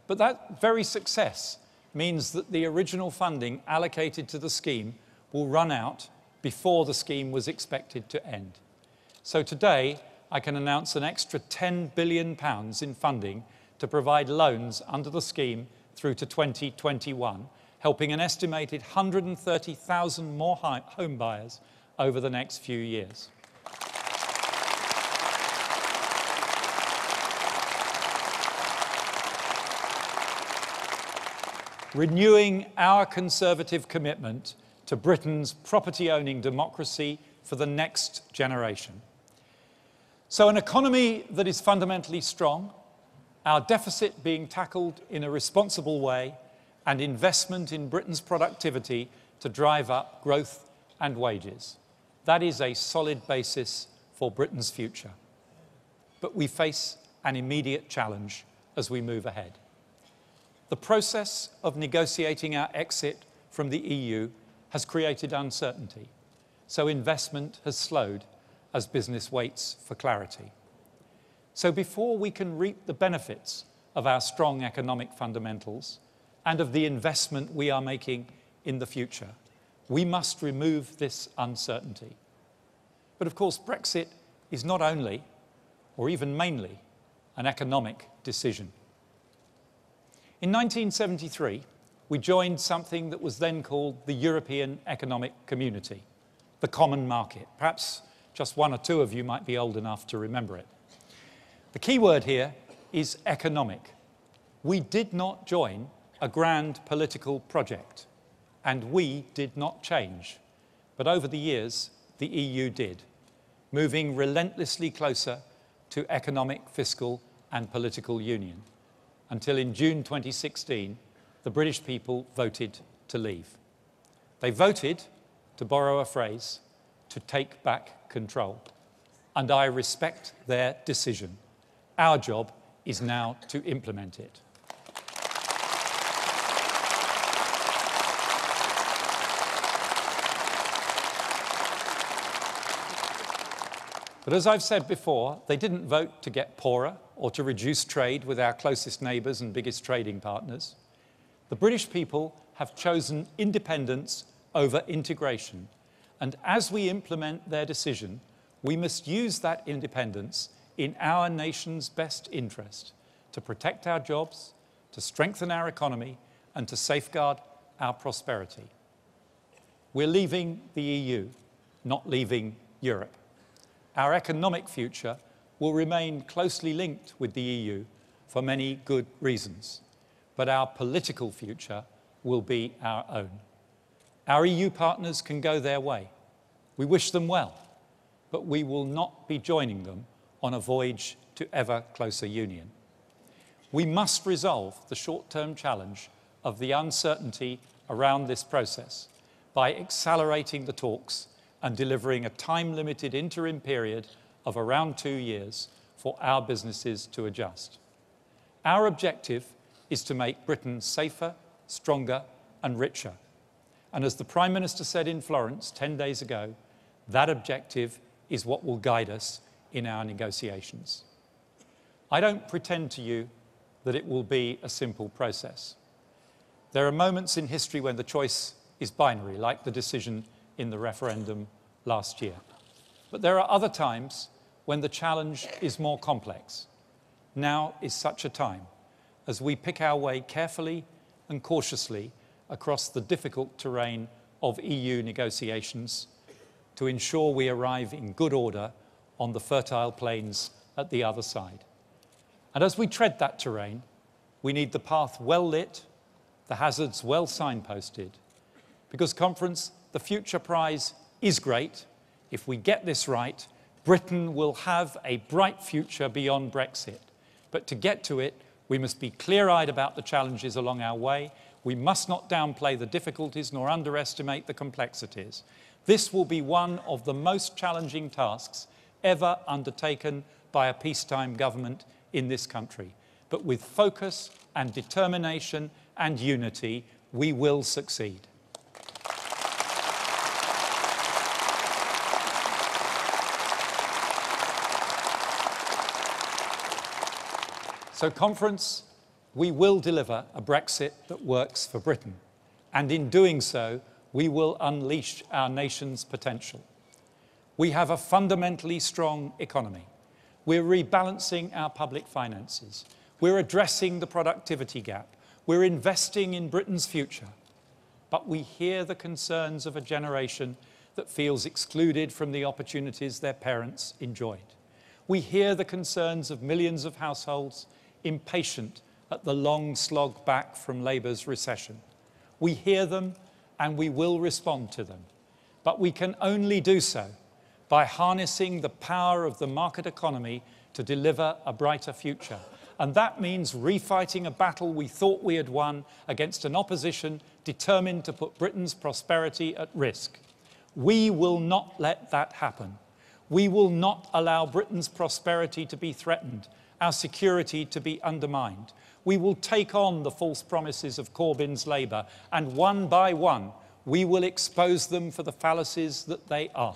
But that very success means that the original funding allocated to the scheme will run out before the scheme was expected to end. So today, I can announce an extra £10 billion in funding to provide loans under the scheme through to 2021, helping an estimated 130,000 more home buyers over the next few years. renewing our Conservative commitment to Britain's property-owning democracy for the next generation. So an economy that is fundamentally strong, our deficit being tackled in a responsible way, and investment in Britain's productivity to drive up growth and wages. That is a solid basis for Britain's future. But we face an immediate challenge as we move ahead. The process of negotiating our exit from the EU has created uncertainty, so investment has slowed as business waits for clarity. So before we can reap the benefits of our strong economic fundamentals and of the investment we are making in the future, we must remove this uncertainty. But of course, Brexit is not only, or even mainly, an economic decision. In 1973, we joined something that was then called the European Economic Community, the Common Market. Perhaps just one or two of you might be old enough to remember it. The key word here is economic. We did not join a grand political project, and we did not change. But over the years, the EU did, moving relentlessly closer to economic, fiscal, and political union, until in June 2016, the British people voted to leave. They voted, to borrow a phrase, to take back control. And I respect their decision. Our job is now to implement it. But as I've said before, they didn't vote to get poorer or to reduce trade with our closest neighbours and biggest trading partners. The British people have chosen independence over integration, and as we implement their decision, we must use that independence in our nation's best interest to protect our jobs, to strengthen our economy, and to safeguard our prosperity. We're leaving the EU, not leaving Europe. Our economic future will remain closely linked with the EU for many good reasons, but our political future will be our own. Our EU partners can go their way. We wish them well, but we will not be joining them on a voyage to ever closer union. We must resolve the short-term challenge of the uncertainty around this process by accelerating the talks and delivering a time-limited interim period of around 2 years for our businesses to adjust. Our objective is to make Britain safer, stronger and richer. And as the Prime Minister said in Florence 10 days ago, that objective is what will guide us in our negotiations. I don't pretend to you that it will be a simple process. There are moments in history when the choice is binary, like the decision in the referendum last year. But there are other times when the challenge is more complex. Now is such a time as we pick our way carefully and cautiously across the difficult terrain of EU negotiations to ensure we arrive in good order on the fertile plains at the other side. And as we tread that terrain, we need the path well lit, the hazards well signposted, because, Conference, the future prize is great. If we get this right, Britain will have a bright future beyond Brexit. But to get to it, we must be clear-eyed about the challenges along our way. We must not downplay the difficulties nor underestimate the complexities. This will be one of the most challenging tasks ever undertaken by a peacetime government in this country. But with focus and determination and unity, we will succeed. So, Conference, we will deliver a Brexit that works for Britain. And in doing so, we will unleash our nation's potential. We have a fundamentally strong economy. We're rebalancing our public finances. We're addressing the productivity gap. We're investing in Britain's future. But we hear the concerns of a generation that feels excluded from the opportunities their parents enjoyed. We hear the concerns of millions of households impatient at the long slog back from Labour's recession. We hear them and we will respond to them. But we can only do so by harnessing the power of the market economy to deliver a brighter future. And that means refighting a battle we thought we had won against an opposition determined to put Britain's prosperity at risk. We will not let that happen. We will not allow Britain's prosperity to be threatened, our security to be undermined. We will take on the false promises of Corbyn's Labour, and one by one, we will expose them for the fallacies that they are.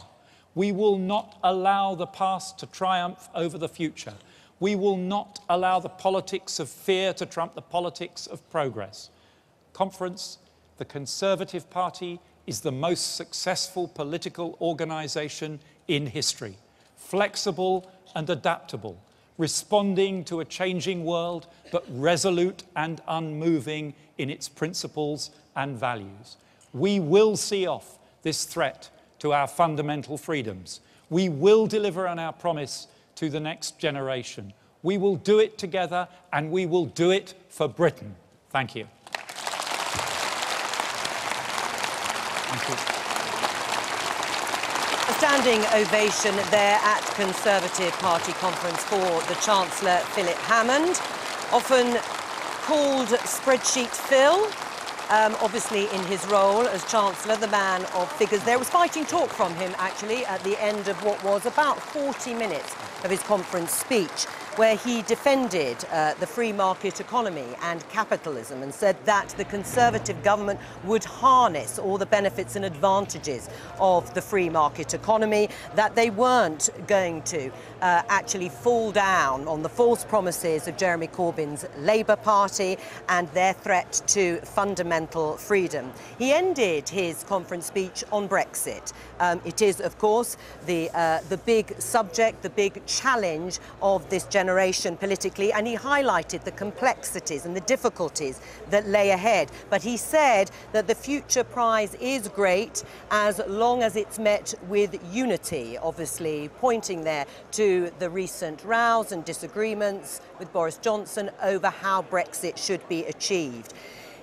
We will not allow the past to triumph over the future. We will not allow the politics of fear to trump the politics of progress. Conference, the Conservative Party is the most successful political organisation in history, flexible and adaptable, responding to a changing world, but resolute and unmoving in its principles and values. We will see off this threat to our fundamental freedoms. We will deliver on our promise to the next generation. We will do it together, and we will do it for Britain. Thank you. Thank you. A standing ovation there at Conservative Party conference for the Chancellor, Philip Hammond, often called Spreadsheet Phil. Obviously in his role as Chancellor, the man of figures. There was fighting talk from him, actually, at the end of what was about 40 minutes of his conference speech, where he defended the free market economy and capitalism and said that the Conservative government would harness all the benefits and advantages of the free market economy, that they weren't going to actually fall down on the false promises of Jeremy Corbyn's Labour Party and their threat to fundamental freedom. He ended his conference speech on Brexit. It is, of course, the big subject, the big challenge of this generation politically, and he highlighted the complexities and the difficulties that lay ahead. But he said that the future prize is great as long as it's met with unity, obviously pointing there to the recent rows and disagreements with Boris Johnson over how Brexit should be achieved.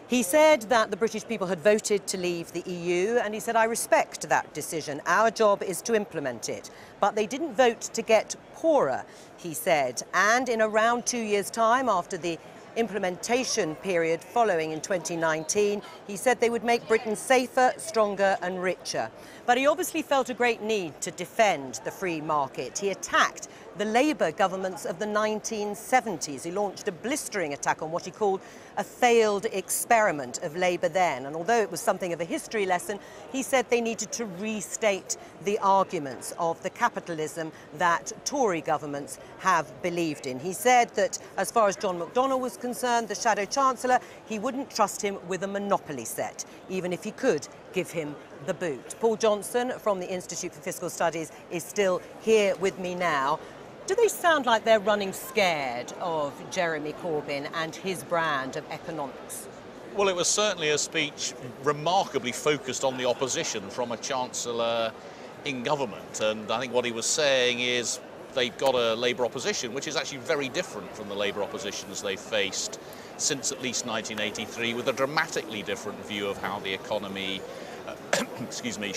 He said that the British people had voted to leave the EU, and he said, I respect that decision. Our job is to implement it. But they didn't vote to get poorer, he said. And in around 2 years' time, after the implementation period following in 2019, he said they would make Britain safer, stronger and richer. But he obviously felt a great need to defend the free market. He attacked the Labour governments of the 1970s. He launched a blistering attack on what he called a failed experiment of Labour then. And although it was something of a history lesson, he said they needed to restate the arguments of the capitalism that Tory governments have believed in. He said that as far as John McDonnell was concerned, the Shadow Chancellor, he wouldn't trust him with a monopoly set, even if he could give him the boot. Paul Johnson from the Institute for Fiscal Studies is still here with me now. Do they sound like they're running scared of Jeremy Corbyn and his brand of economics? Well, it was certainly a speech remarkably focused on the opposition from a Chancellor in government. And I think what he was saying is they've got a Labour opposition, which is actually very different from the Labour oppositions they've faced since at least 1983, with a dramatically different view of how the economy excuse me,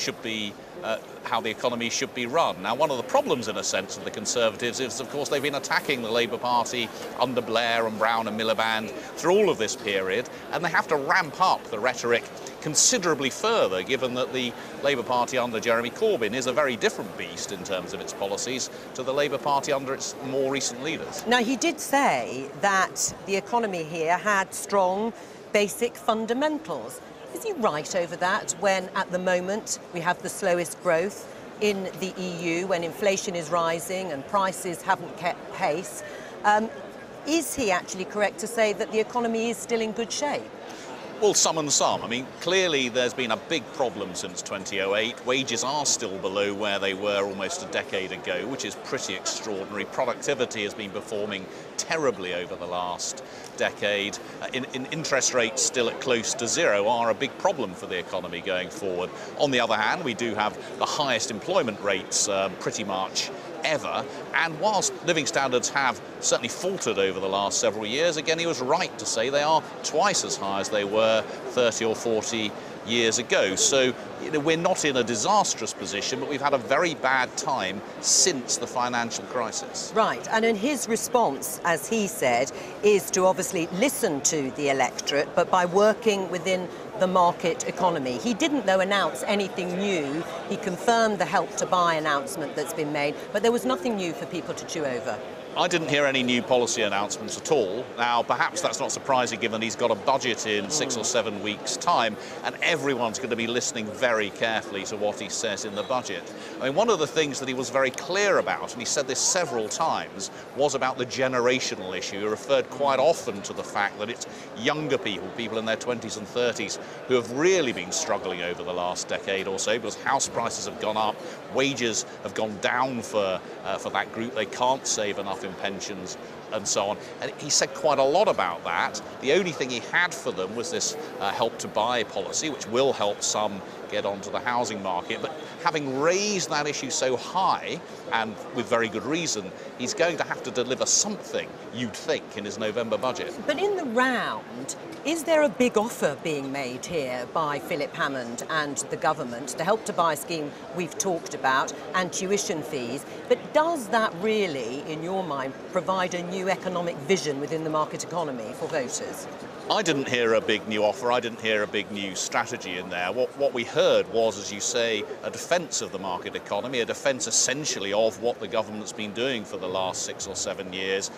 how the economy should be run. Now, one of the problems, in a sense, of the Conservatives is, of course, they've been attacking the Labour Party under Blair and Brown and Miliband through all of this period, and they have to ramp up the rhetoric considerably further, given that the Labour Party under Jeremy Corbyn is a very different beast in terms of its policies to the Labour Party under its more recent leaders. Now, he did say that the economy here had strong basic fundamentals. Is he right over that when, at the moment, we have the slowest growth in the EU, when inflation is rising and prices haven't kept pace? Is he actually correct to say that the economy is still in good shape? Well, some and some. I mean, clearly there's been a big problem since 2008. Wages are still below where they were almost a decade ago, which is pretty extraordinary. Productivity has been performing terribly over the last decade. Interest rates still at close to zero are a big problem for the economy going forward. On the other hand, we do have the highest employment rates pretty much ever, and whilst living standards have certainly faltered over the last several years. Again, he was right to say they are twice as high as they were 30 or 40 years ago. So we're not in a disastrous position, but we've had a very bad time since the financial crisis. Right, and in his response, as he said, is to obviously listen to the electorate, but by working within the market economy. He didn't, though, announce anything new. He confirmed the Help to Buy announcement that's been made, but there was nothing new for people to chew over. I didn't hear any new policy announcements at all. Now, perhaps that's not surprising given he's got a budget in 6 or 7 weeks' time, and everyone's going to be listening very carefully to what he says in the budget. I mean, one of the things that he was very clear about, and he said this several times, was about the generational issue. He referred quite often to the fact that it's younger people, people in their 20s and 30s, who have really been struggling over the last decade or so because house prices have gone up, wages have gone down for that group. They can't save enough in pensions and so on. And he said quite a lot about that. The only thing he had for them was this Help to Buy policy, which will help some get onto the housing market. But having raised that issue so high, and with very good reason, he's going to have to deliver something, you'd think, in his November budget. But in the round, is there a big offer being made here by Philip Hammond and the government? The Help to Buy scheme we've talked about, and tuition fees. But does that really, in your mind, provide a new economic vision within the market economy for voters? I didn't hear a big new offer. I didn't hear a big new strategy in there. What we heard was, as you say, a defence of the market economy, a defence essentially of what the government's been doing for the last 6 or 7 years,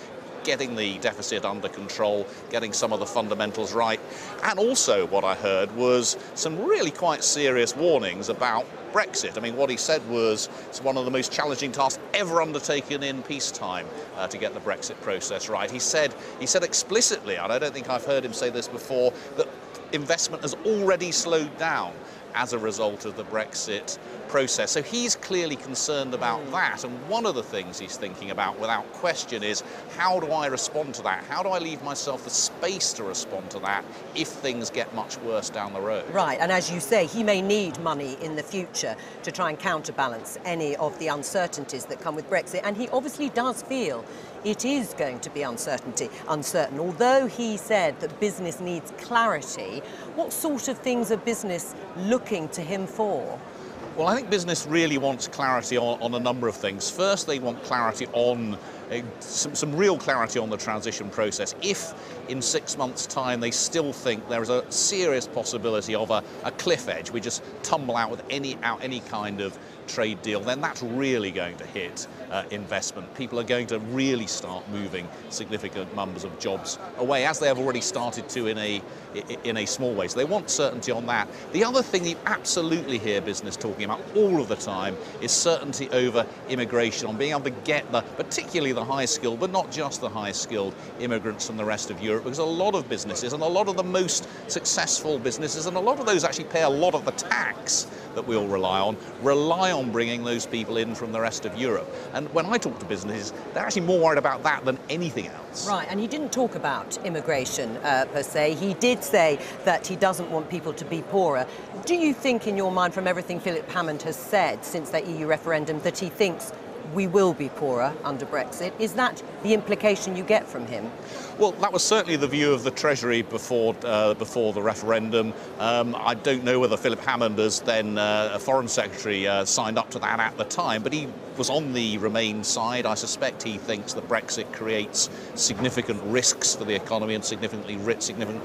getting the deficit under control, getting some of the fundamentals right. And also what I heard was some really quite serious warnings about Brexit. I mean, what he said was it's one of the most challenging tasks ever undertaken in peacetime to get the Brexit process right. He said explicitly, and I don't think I've heard him say this before, that investment has already slowed down as a result of the Brexit process. So he's clearly concerned about that, and one of the things he's thinking about without question is, how do I respond to that? How do I leave myself the space to respond to that if things get much worse down the road? Right, and as you say, he may need money in the future to try and counterbalance any of the uncertainties that come with Brexit, and he obviously does feel it is going to be uncertain. Although he said that business needs clarity, what sort of things are business looking to him for? Well, I think business really wants clarity on a number of things. First, they want clarity on some real clarity on the transition process. If in 6 months' time they still think there is a serious possibility of a cliff edge, we just tumble out with any kind of trade deal, then that's really going to hit investment. People are going to really start moving significant numbers of jobs away, as they have already started to in a small way. So they want certainty on that. The other thing you absolutely hear business talking about all of the time is certainty over immigration, on being able to get particularly the high-skilled, but not just the high-skilled immigrants from the rest of Europe, because a lot of businesses, and a lot of the most successful businesses, and a lot of those actually pay a lot of the tax that we all rely on bringing those people in from the rest of Europe. And when I talk to businesses, they're actually more worried about that than anything else. Right, and he didn't talk about immigration per se. He did say that he doesn't want people to be poorer. Do you think, in your mind, from everything Philip Hammond has said since that EU referendum, that he thinks we will be poorer under Brexit? Is that the implication you get from him? Well, that was certainly the view of the Treasury before the referendum. I don't know whether Philip Hammond, as then Foreign Secretary, signed up to that at the time, but he was on the Remain side. I suspect he thinks that Brexit creates significant risks for the economy and significant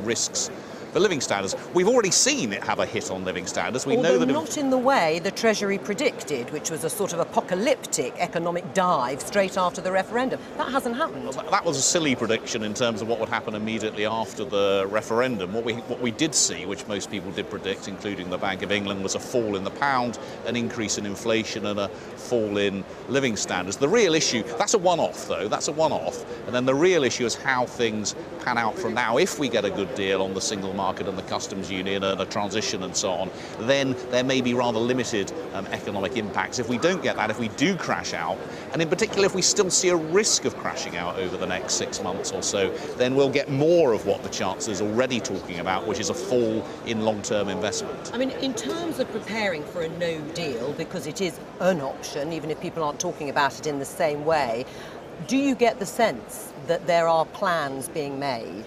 risks for living standards. We've already seen it have a hit on living standards. We know that not in the way the Treasury predicted, which was a sort of apocalyptic economic dive straight after the referendum. That hasn't happened. Well, that was a silly prediction in terms of what would happen immediately after the referendum. What we did see, which most people did predict, including the Bank of England, was a fall in the pound, an increase in inflation, and a fall in living standards. The real issue, that's a one-off though, that's a one-off, and then the real issue is how things pan out from now. If we get a good deal on the single market and the customs union and a transition and so on, then there may be rather limited economic impacts. If we don't get that, if we do crash out, and in particular if we still see a risk of crashing out over the next 6 months or so, then we'll get more of what the Chancellor is already talking about, which is a fall in long-term investment. I mean, in terms of preparing for a no deal, because it is an option, even if people aren't talking about it in the same way, Do you get the sense that there are plans being made?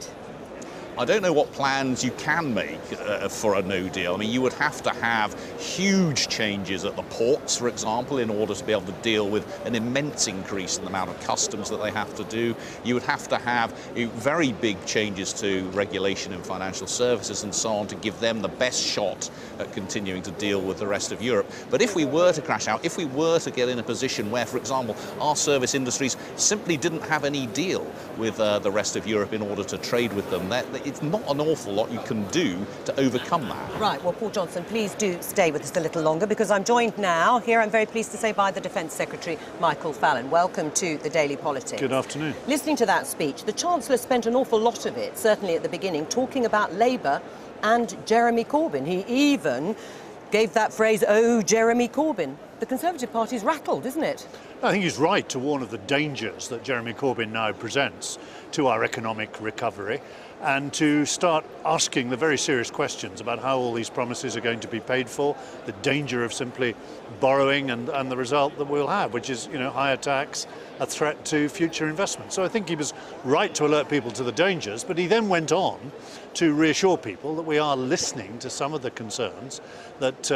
I don't know what plans you can make for a no deal. I mean, you would have to have huge changes at the ports, for example, in order to be able to deal with an immense increase in the amount of customs that they have to do. You would have to have very big changes to regulation in financial services and so on to give them the best shot at continuing to deal with the rest of Europe. But if we were to crash out, if we were to get in a position where, for example, our service industries simply didn't have any deal with the rest of Europe in order to trade with them, it's not an awful lot you can do to overcome that. Right, well, Paul Johnson, please do stay with us a little longer, because I'm joined now, here I'm very pleased to say, by the Defence Secretary, Michael Fallon. Welcome to the Daily Politics. Good afternoon. Listening to that speech, the Chancellor spent an awful lot of it, certainly at the beginning, talking about Labour and Jeremy Corbyn. He even gave that phrase, "Oh, Jeremy Corbyn." The Conservative Party's rattled, isn't it? I think he's right to warn of the dangers that Jeremy Corbyn now presents to our economic recovery, and to start asking the very serious questions about how all these promises are going to be paid for, the danger of simply borrowing, and the result that we'll have, which is, higher tax, a threat to future investment. So I think he was right to alert people to the dangers, but he then went on to reassure people that we are listening to some of the concerns that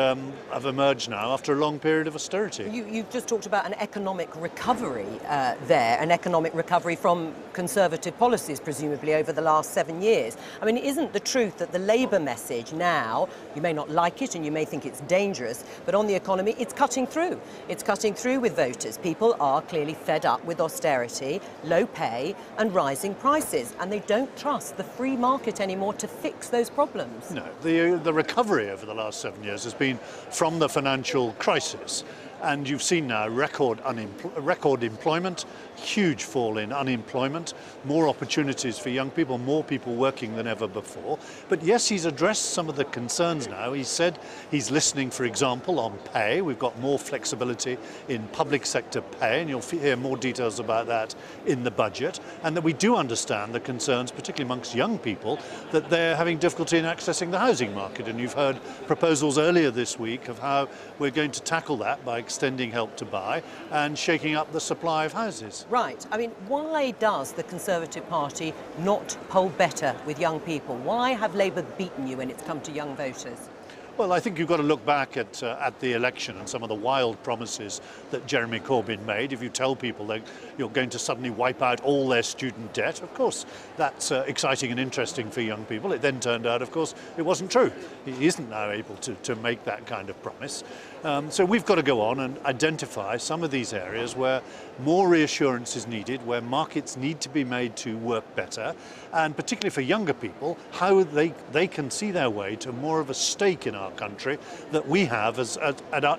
have emerged now after a long period of austerity. You've just talked about an economic recovery there, an economic recovery from Conservative policies, presumably, over the last 7 years. I mean, isn't the truth that the Labour message now, you may not like it and you may think it's dangerous, but on the economy, it's cutting through. It's cutting through with voters. People are clearly fed up with austerity, low pay and rising prices, and they don't trust the free market anymore to fix those problems. No, the recovery over the last 7 years has been from the financial crisis. And you've seen now record employment, huge fall in unemployment, more opportunities for young people, more people working than ever before. But yes, he's addressed some of the concerns now. He said he's listening, for example, on pay. We've got more flexibility in public sector pay, and you'll hear more details about that in the budget. And that we do understand the concerns, particularly amongst young people, that they're having difficulty in accessing the housing market. And you've heard proposals earlier this week of how we're going to tackle that by extending Help to Buy and shaking up the supply of houses. Right. I mean, why does the Conservative Party not poll better with young people? Why have Labour beaten you when it's come to young voters? Well, I think you've got to look back at the election and some of the wild promises that Jeremy Corbyn made. If you tell people that you're going to suddenly wipe out all their student debt, of course, that's exciting and interesting for young people. It then turned out, of course, it wasn't true. He isn't now able to make that kind of promise. So we've got to go on and identify some of these areas where more reassurance is needed, where markets need to be made to work better, and particularly for younger people, how they can see their way to more of a stake in our country that we have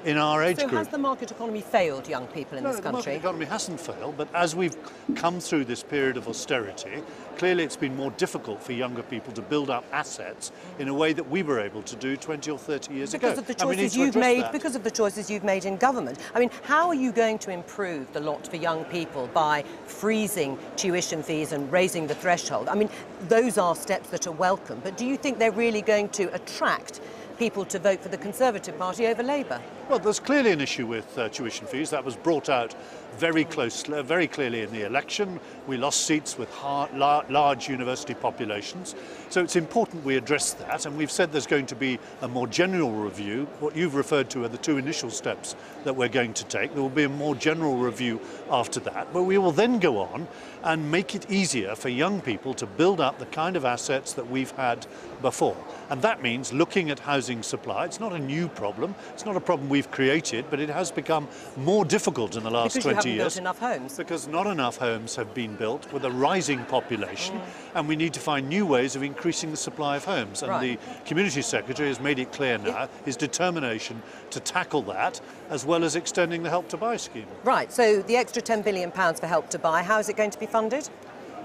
in our age group. So has the market economy failed young people in this country? No, the market economy hasn't failed, but as we've come through this period of austerity, clearly it's been more difficult for younger people to build up assets in a way that we were able to do 20 or 30 years ago. Because of the choices you've made, because of the choices you've made in government. I mean, how are you going to improve the lot for young people by freezing tuition fees and raising the threshold? I mean, those are steps that are welcome, but do you think they're really going to attract people to vote for the Conservative Party over Labour? Well, there's clearly an issue with tuition fees. That was brought out very clearly in the election. We lost seats with large university populations. So it's important we address that, and we've said there's going to be a more general review. What you've referred to are the two initial steps that we're going to take. There will be a more general review after that, but we will then go on and make it easier for young people to build up the kind of assets that we've had before. And that means looking at housing supply. It's not a new problem. It's not a problem we've created, but it has become more difficult in the last 20 years. Because you haven't built enough homes. Because not enough homes have been built with a rising population, and we need to find new ways of increasing the supply of homes. And the Community Secretary has made it clear now his determination to tackle that, as well as extending the Help to Buy scheme. Right, so the extra £10 billion for Help to Buy, how is it going to be funded?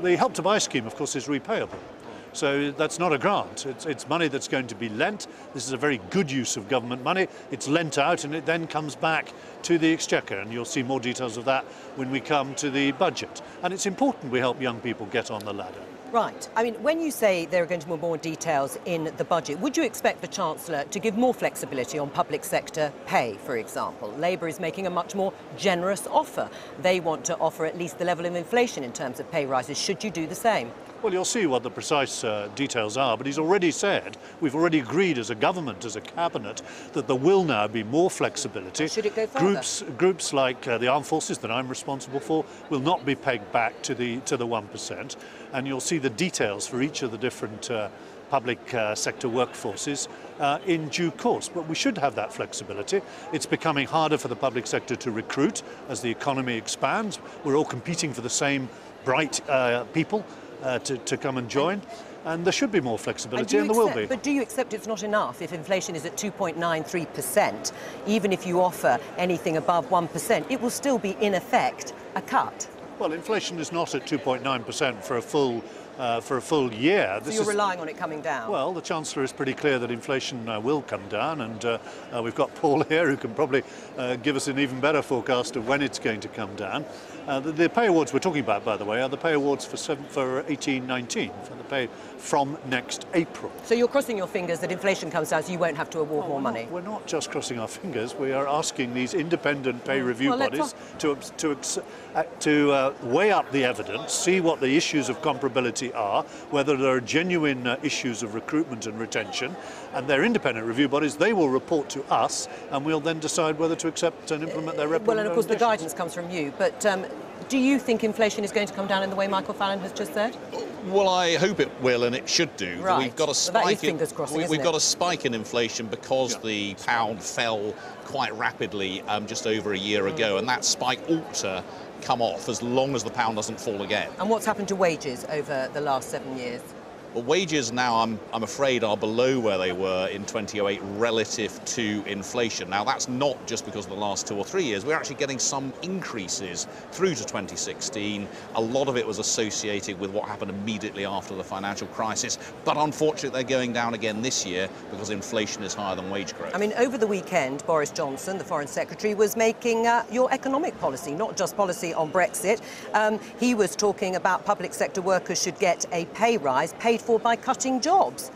The Help to Buy scheme, of course, is repayable. So that's not a grant, it's money that's going to be lent. This is a very good use of government money. It's lent out and it then comes back to the Exchequer, and you'll see more details of that when we come to the budget. And it's important we help young people get on the ladder. Right. I mean, when you say there are going to be more details in the budget, would you expect the Chancellor to give more flexibility on public sector pay, for example? Labour is making a much more generous offer. They want to offer at least the level of inflation in terms of pay rises. Should you do the same? Well, you'll see what the precise details are, but he's already said, we've already agreed as a government, as a cabinet, that there will now be more flexibility. Should it go further? Groups like the armed forces that I'm responsible for will not be pegged back to the 1%, and you'll see the details for each of the different public sector workforces in due course. But we should have that flexibility. It's becoming harder for the public sector to recruit as the economy expands. We're all competing for the same bright people to come and join, and there should be more flexibility, and there will be. But do you accept it's not enough if inflation is at 2.93%? Even if you offer anything above 1%, it will still be, in effect, a cut. Well, inflation is not at 2.9% for a full year. So you're relying on it coming down? Well, the Chancellor is pretty clear that inflation will come down, and we've got Paul here who can probably give us an even better forecast of when it's going to come down. The pay awards we're talking about, by the way, are the pay awards for 18-19, for the pay from next April. So you're crossing your fingers that inflation comes down so you won't have to award more money? We're not just crossing our fingers, we are asking these independent pay review bodies to weigh up the evidence, see what the issues of comparability are, whether there are genuine issues of recruitment and retention, and they're independent review bodies. They will report to us, and we'll then decide whether to accept and implement their recommendations. Well, and of course the guidance comes from you, but do you think inflation is going to come down in the way Michael Fallon has just said? Well, I hope it will, and it should do. Right. We've got a spike. We've got a spike in inflation because the pound fell quite rapidly just over a year ago, and that spike ought to come off as long as the pound doesn't fall again. And what's happened to wages over the last 7 years? Well, wages now, I'm afraid, are below where they were in 2008 relative to inflation. Now, that's not just because of the last 2 or 3 years. We're actually getting some increases through to 2016. A lot of it was associated with what happened immediately after the financial crisis. But unfortunately, they're going down again this year because inflation is higher than wage growth. I mean, over the weekend, Boris Johnson, the Foreign Secretary, was making your economic policy, not just policy on Brexit. He was talking about public sector workers should get a pay rise paid for by cutting jobs.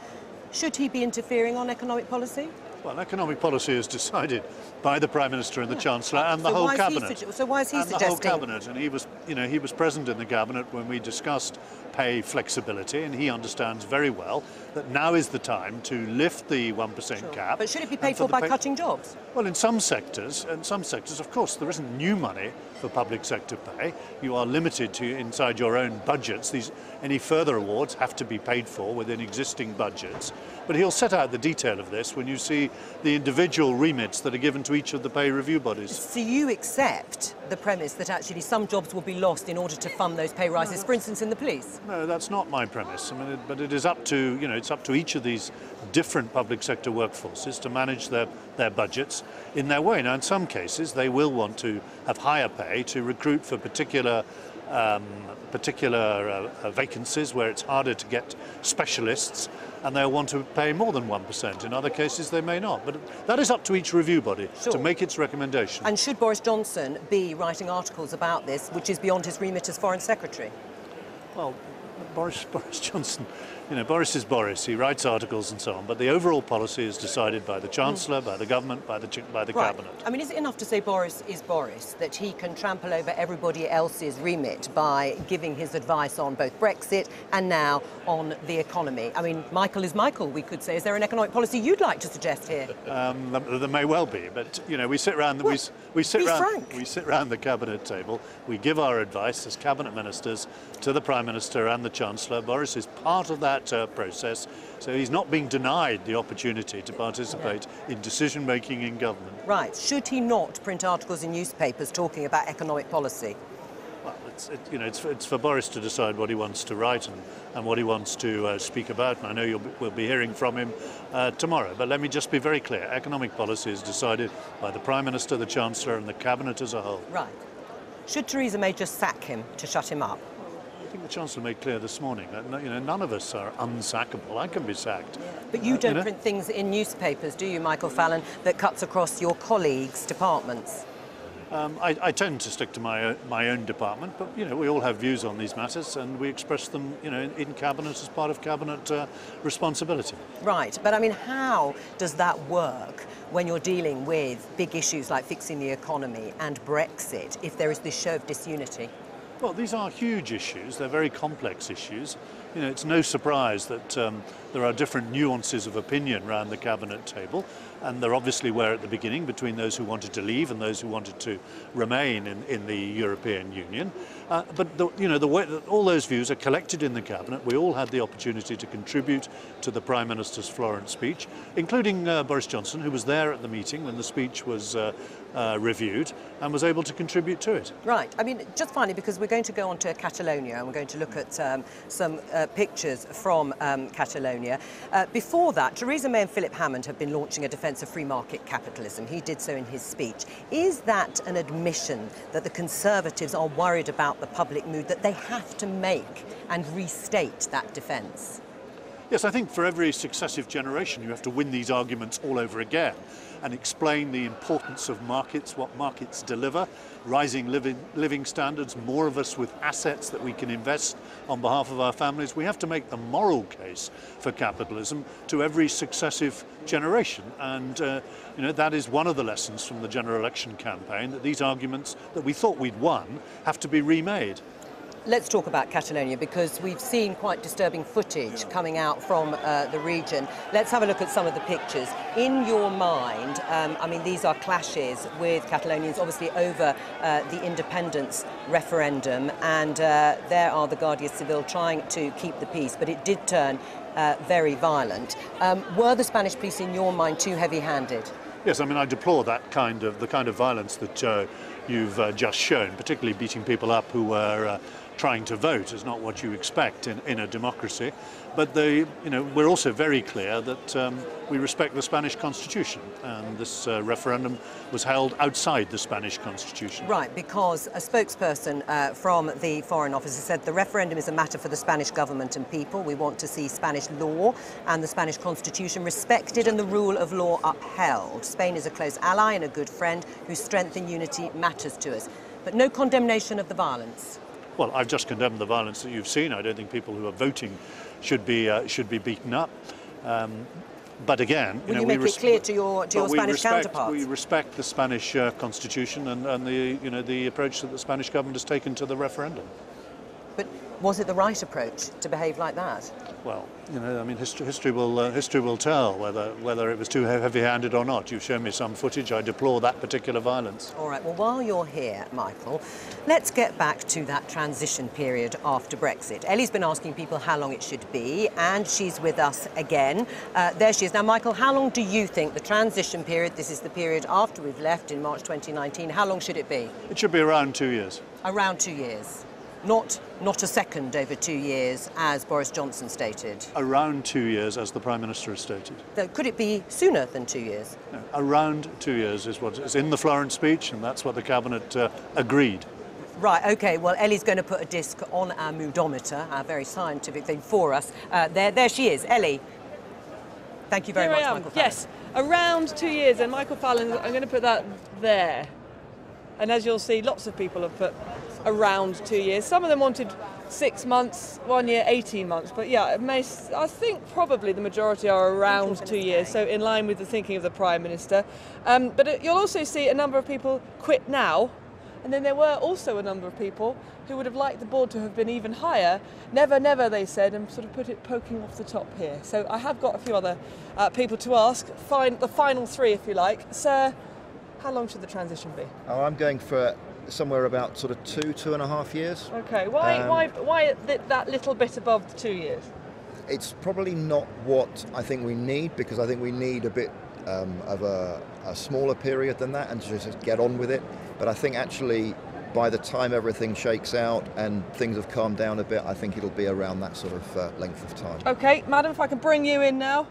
Should he be interfering on economic policy? Well, economic policy is decided by the Prime Minister and the Chancellor and the whole cabinet. So why is he suggesting? The whole cabinet, and he was present in the cabinet when we discussed pay flexibility, and he understands very well that now is the time to lift the 1% cap. But should it be paid for by cutting jobs? Well, in some sectors, of course, there isn't new money for public sector pay. You are limited to inside your own budgets. Any further awards have to be paid for within existing budgets. But he'll set out the detail of this when you see the individual remits that are given to each of the pay review bodies. So you accept the premise that actually some jobs will be lost in order to fund those pay rises, for instance, in the police? No, that's not my premise. I mean, but it is up to, it's up to each of these different public sector workforces to manage their budgets in their way. Now, in some cases, they will want to have higher pay to recruit for particular vacancies where it's harder to get specialists, and they'll want to pay more than 1%. In other cases, they may not. But that is up to each review body to make its recommendation. And should Boris Johnson be writing articles about this, which is beyond his remit as Foreign Secretary? Well, Boris Johnson, Boris is Boris. He writes articles and so on, but the overall policy is decided by the Chancellor, by the government, by the cabinet. I mean, is it enough to say Boris is Boris, that he can trample over everybody else's remit by giving his advice on both Brexit and now on the economy? I mean, Michael is Michael, we could say. Is there an economic policy you'd like to suggest here? There may well be, but we sit round the cabinet table. We give our advice as cabinet ministers to the Prime Minister and the Chancellor. Boris is part of that process, so he's not being denied the opportunity to participate in decision-making in government. Right. Should he not print articles in newspapers talking about economic policy? Well, it's for Boris to decide what he wants to write and what he wants to speak about, and I know we'll be hearing from him tomorrow. But let me just be very clear. Economic policy is decided by the Prime Minister, the Chancellor and the Cabinet as a whole. Right. Should Theresa May just sack him to shut him up? I think the Chancellor made clear this morning that none of us are unsackable. I can be sacked. Yeah. But you don't print things in newspapers, do you, Michael Fallon, that cuts across your colleagues' departments? I tend to stick to my own department, but we all have views on these matters, and we express them in cabinet as part of cabinet responsibility. Right, but I mean, how does that work when you're dealing with big issues like fixing the economy and Brexit if there is this show of disunity? Well, these are huge issues. They're very complex issues. It's no surprise that there are different nuances of opinion around the cabinet table, and there obviously were at the beginning between those who wanted to leave and those who wanted to remain in the European Union. But the way that all those views are collected in the cabinet, we all had the opportunity to contribute to the Prime Minister's Florence speech, including Boris Johnson, who was there at the meeting when the speech was reviewed and was able to contribute to it. Right. I mean, just finally, because we're going to go on to Catalonia and we're going to look at some pictures from Catalonia. Before that, Theresa May and Philip Hammond have been launching a defence of free market capitalism. He did so in his speech. Is that an admission that the Conservatives are worried about the public mood, that they have to make and restate that defence? Yes, I think for every successive generation you have to win these arguments all over again and explain the importance of markets, what markets deliver, rising living standards, more of us with assets that we can invest on behalf of our families. We have to make the moral case for capitalism to every successive generation. And that is one of the lessons from the general election campaign, that these arguments that we thought we'd won have to be remade. Let's talk about Catalonia, because we've seen quite disturbing footage coming out from the region. Let's have a look at some of the pictures. In your mind, I mean, these are clashes with Catalonians, obviously over the independence referendum, and there are the Guardia Civil trying to keep the peace, but it did turn very violent. Were the Spanish police, in your mind, too heavy-handed? Yes, I mean, I deplore the kind of violence that you've just shown, particularly beating people up who were trying to vote is not what you expect in a democracy. But we're also very clear that we respect the Spanish Constitution, and this referendum was held outside the Spanish Constitution. Right, because a spokesperson from the Foreign Office said the referendum is a matter for the Spanish government and people. We want to see Spanish law and the Spanish Constitution respected and the rule of law upheld. Spain is a close ally and a good friend whose strength and unity matters to us. But no condemnation of the violence. Well, I've just condemned the violence that you've seen. I don't think people who are voting should be beaten up. But again, will you make it clear to your Spanish counterparts? We respect the Spanish Constitution and the approach that the Spanish government has taken to the referendum. But was it the right approach to behave like that? Well, I mean, history will tell whether it was too heavy-handed or not. You've shown me some footage. I deplore that particular violence. All right. Well, while you're here, Michael, let's get back to that transition period after Brexit. Ellie's been asking people how long it should be, and she's with us again. There she is. Now, Michael, how long do you think the transition period, this is the period after we've left in March 2019, how long should it be? It should be around 2 years. Around 2 years. Not a second over 2 years, as Boris Johnson stated. Around 2 years, as the Prime Minister has stated. Could it be sooner than 2 years? No, around 2 years is what is in the Florence speech, and that's what the Cabinet agreed. Right, OK. Well, Ellie's going to put a disc on our moodometer, our very scientific thing, for us. There she is. Ellie, thank you very much, Michael Fallon. Yes, around 2 years, and Michael Fallon, I'm going to put that there. And as you'll see, lots of people have put around 2 years. Some of them wanted 6 months, 1 year, 18 months. But yeah, I think probably the majority are around 2 years, so in line with the thinking of the Prime Minister. But you'll also see a number of people quit now. And then there were also a number of people who would have liked the board to have been even higher. Never, never, they said, and sort of put it poking off the top here. So I have got a few other people to ask. The final three, if you like. Sir, how long should the transition be? Oh, I'm going for somewhere about sort of 2.5 years. Okay, why that little bit above the 2 years? It's probably not what I think we need, because I think we need a bit of a smaller period than that and to just get on with it. But I think actually by the time everything shakes out and things have calmed down a bit, I think it'll be around that sort of length of time. Okay, madam, if I can bring you in now.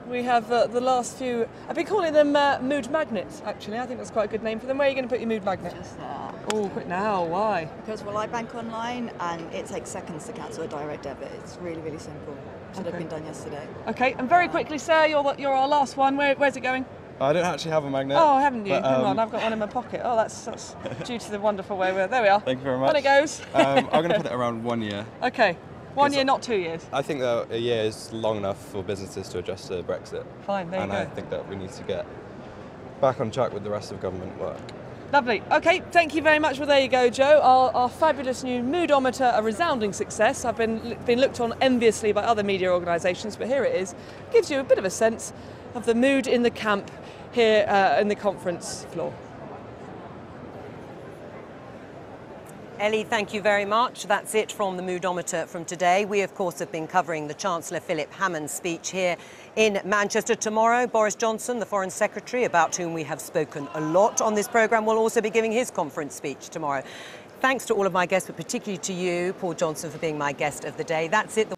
We have the last few, I've been calling them mood magnets, actually. I think that's quite a good name for them. Where are you going to put your mood magnet? Just there. Oh, quit now, why? Because, well, I bank online and it takes seconds to cancel a direct debit. It's really, really simple. Should have been done yesterday. Okay, and very quickly, sir, you're our last one. Where's it going? I don't actually have a magnet. Oh, haven't you? But, Hang on, I've got one in my pocket. Oh, that's due to the wonderful way we're... There we are. Thank you very much. On it goes. I'm going to put it around 1 year. OK. 1 year, not 2 years. I think that a year is long enough for businesses to adjust to Brexit. Fine, there you and go. I think that we need to get back on track with the rest of government work. Lovely. OK, thank you very much. Well, there you go, Joe. Our fabulous new moodometer, a resounding success. I've been looked on enviously by other media organisations, but here it is. Gives you a bit of a sense of the mood in the camp here in the conference floor. Ellie, thank you very much. That's it from the moodometer from today. We, of course, have been covering the Chancellor Philip Hammond's speech here in Manchester. Tomorrow, Boris Johnson, the Foreign Secretary, about whom we have spoken a lot on this programme, will also be giving his conference speech tomorrow. Thanks to all of my guests, but particularly to you, Paul Johnson, for being my guest of the day. That's it.